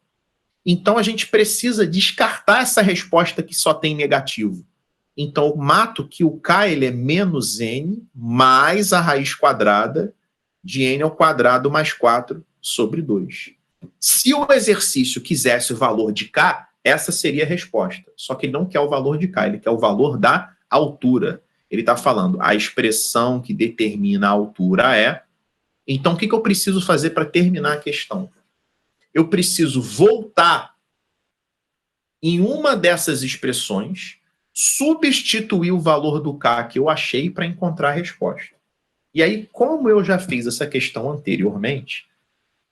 Então, a gente precisa descartar essa resposta que só tem negativo. Então, eu mato que o K ele é menos N mais a raiz quadrada de N ao quadrado mais 4 sobre 2. Se o exercício quisesse o valor de K, essa seria a resposta. Só que ele não quer o valor de K, ele quer o valor da altura. Ele está falando, a expressão que determina a altura é... Então, o que eu preciso fazer para terminar a questão? Eu preciso voltar em uma dessas expressões, substituir o valor do K que eu achei para encontrar a resposta. E aí, como eu já fiz essa questão anteriormente,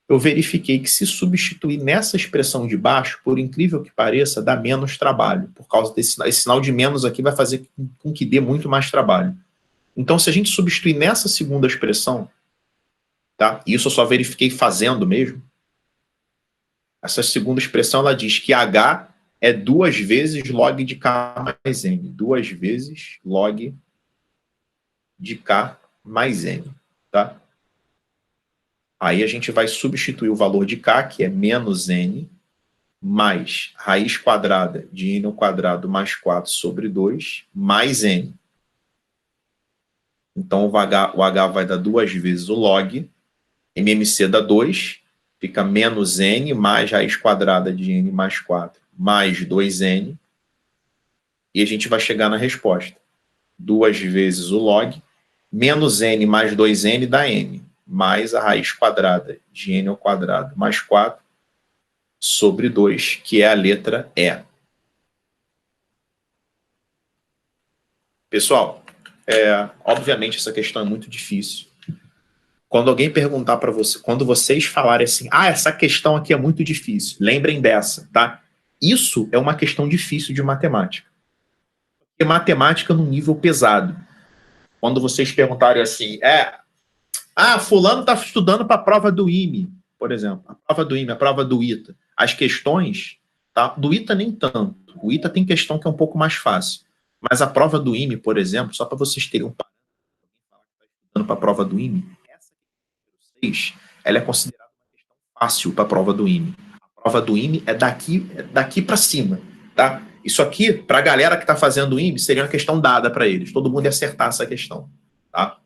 eu verifiquei que se substituir nessa expressão de baixo, por incrível que pareça, dá menos trabalho. Por causa desse esse sinal de menos aqui vai fazer com que dê muito mais trabalho. Então, se a gente substituir nessa segunda expressão, tá? Isso eu só verifiquei fazendo mesmo. Essa segunda expressão, ela diz que H é 2 vezes log de K mais N. 2 vezes log de K mais N, tá? Aí a gente vai substituir o valor de K, que é menos N, mais raiz quadrada de N ao quadrado mais 4 sobre 2, mais N. Então o H vai dar 2 vezes o log, MMC dá 2, fica menos N mais raiz quadrada de N mais 4, mais 2N, e a gente vai chegar na resposta. 2 vezes o log, menos N mais 2N dá N, mais a raiz quadrada de N ao quadrado mais 4 sobre 2, que é a letra E. Pessoal, obviamente essa questão é muito difícil. Quando alguém perguntar para você, quando vocês falarem assim, essa questão aqui é muito difícil, lembrem dessa, tá? Isso é uma questão difícil de matemática. É matemática num nível pesado. Quando vocês perguntarem assim, fulano está estudando para a prova do IME, por exemplo, a prova do IME, a prova do ITA. As questões, tá? Do ITA nem tanto. O ITA tem questão que é um pouco mais fácil. Mas a prova do IME, por exemplo, só para vocês terem um parâmetro, estudando para a prova do IME, ela é considerada uma questão fácil para a prova do IME. A prova do IME é daqui para cima, tá? Isso aqui, para a galera que está fazendo o IME, seria uma questão dada para eles. Todo mundo ia acertar essa questão, tá?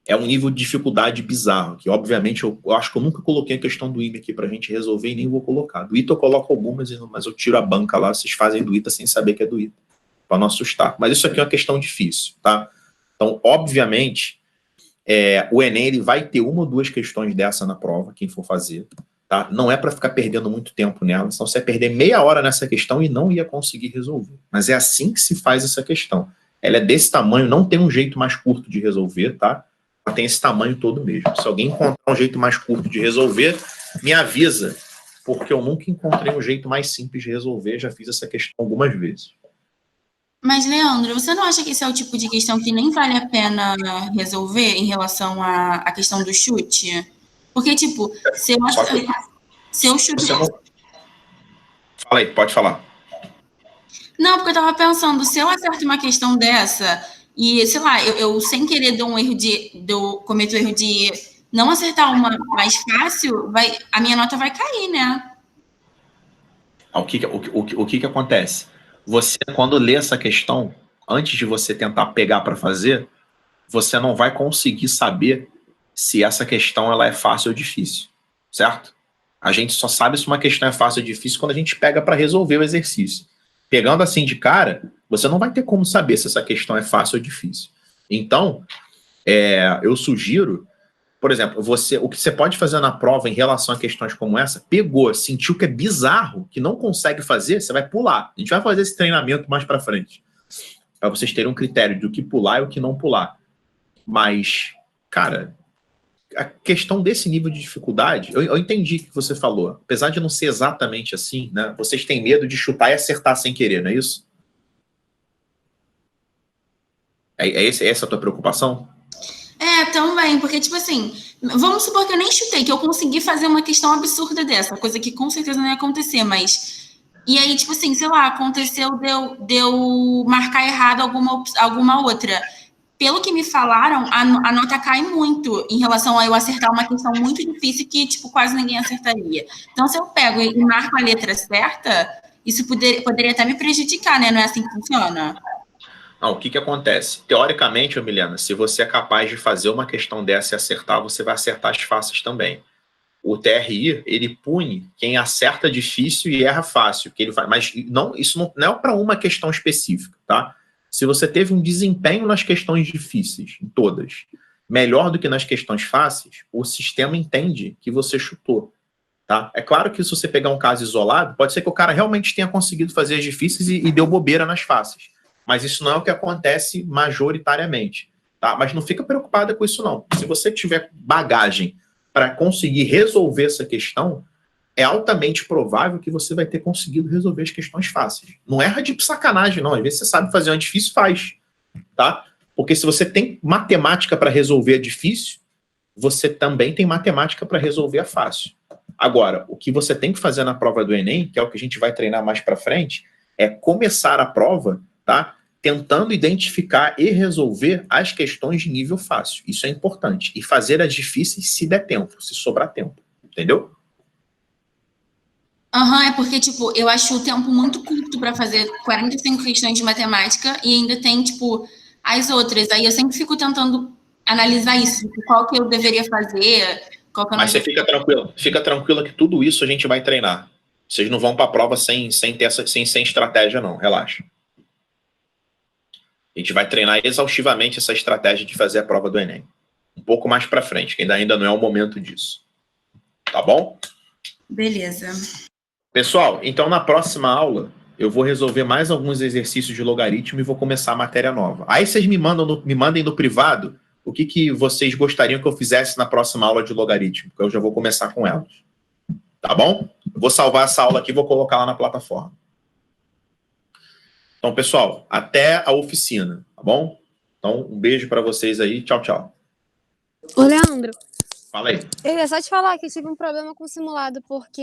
É um nível de dificuldade bizarro, que obviamente eu acho que eu nunca coloquei a questão do IME aqui para a gente resolver e nem vou colocar. Do ITA eu coloco algumas, mas eu tiro a banca lá, vocês fazem do ITA sem saber que é do ITA, para não assustar. Mas isso aqui é uma questão difícil, tá? Então, obviamente, o Enem ele vai ter 1 ou 2 questões dessa na prova, quem for fazer, tá? Não é para ficar perdendo muito tempo nela, senão você ia perder meia hora nessa questão e não ia conseguir resolver. Mas é assim que se faz essa questão. Ela é desse tamanho, não tem um jeito mais curto de resolver, tá? Ela tem esse tamanho todo mesmo. Se alguém encontrar um jeito mais curto de resolver, me avisa, porque eu nunca encontrei um jeito mais simples de resolver, já fiz essa questão algumas vezes. Mas, Leandro, você não acha que esse é o tipo de questão que nem vale a pena resolver em relação à questão do chute? Porque, tipo, se eu chuto... Fala aí, pode falar. Não, porque eu tava pensando, se eu acerto uma questão dessa e, sei lá, eu sem querer cometo o erro de não acertar uma mais fácil, a minha nota vai cair, né? O que acontece? Você, quando lê essa questão, antes de você tentar pegar para fazer, você não vai conseguir saber se essa questão ela é fácil ou difícil, certo? A gente só sabe se uma questão é fácil ou difícil quando a gente pega para resolver o exercício. Pegando assim de cara, você não vai ter como saber se essa questão é fácil ou difícil. Então, eu sugiro, por exemplo, o que você pode fazer na prova em relação a questões como essa, pegou, sentiu que é bizarro, que não consegue fazer, você vai pular. A gente vai fazer esse treinamento mais para frente, para vocês terem um critério do que pular e o que não pular. Mas, cara, a questão desse nível de dificuldade, eu entendi o que você falou. Apesar de não ser exatamente assim, né? Vocês têm medo de chutar e acertar sem querer, não é isso? Essa a tua preocupação? Também, porque, tipo assim, vamos supor que eu nem chutei, que eu consegui fazer uma questão absurda dessa, coisa que com certeza não ia acontecer, mas... E aí, tipo assim, sei lá, aconteceu de eu marcar errado alguma outra. Pelo que me falaram, a nota cai muito em relação a eu acertar uma questão muito difícil que, tipo, quase ninguém acertaria. Então, se eu pego e marco a letra certa, isso poderia até me prejudicar, né? Não é assim que funciona? Não, o que acontece? Teoricamente, Milena, se você é capaz de fazer uma questão dessa e acertar, você vai acertar as fáceis também. o TRI, ele pune quem acerta difícil e erra fácil, que ele vai, mas não, isso não é para uma questão específica, tá? Se você teve um desempenho nas questões difíceis, em todas, melhor do que nas questões fáceis, o sistema entende que você chutou, tá? É claro que se você pegar um caso isolado, pode ser que o cara realmente tenha conseguido fazer as difíceis e deu bobeira nas fáceis, mas isso não é o que acontece majoritariamente, tá? Mas não fica preocupada com isso não. Se você tiver bagagem para conseguir resolver essa questão, é altamente provável que você vai ter conseguido resolver as questões fáceis. Não erra de sacanagem, não. Às vezes você sabe fazer uma difícil, faz. Tá? Porque se você tem matemática para resolver a difícil, você também tem matemática para resolver a fácil. Agora, o que você tem que fazer na prova do Enem, que é o que a gente vai treinar mais para frente, é começar a prova, tá? Tentando identificar e resolver as questões de nível fácil. Isso é importante. E fazer as difíceis se der tempo, se sobrar tempo. Entendeu? É porque, tipo, eu acho o tempo muito curto para fazer 45 questões de matemática e ainda tem, tipo, as outras. Aí eu sempre fico tentando analisar isso, qual que eu deveria fazer, qual que eu não... Mas você fica tranquila que tudo isso a gente vai treinar. Vocês não vão para a prova sem estratégia, não. Relaxa. A gente vai treinar exaustivamente essa estratégia de fazer a prova do Enem. Um pouco mais para frente, que ainda não é o momento disso. Tá bom? Beleza. Pessoal, então na próxima aula eu vou resolver mais alguns exercícios de logaritmo e vou começar a matéria nova. Aí vocês me mandem no privado o que vocês gostariam que eu fizesse na próxima aula de logaritmo, que eu já vou começar com elas. Tá bom? Eu vou salvar essa aula aqui e vou colocar lá na plataforma. Então, pessoal, até a oficina, tá bom? Então, um beijo para vocês aí. Tchau, tchau. Ô, Leandro. Fala aí. Eu ia só te falar que eu tive um problema com o simulado, porque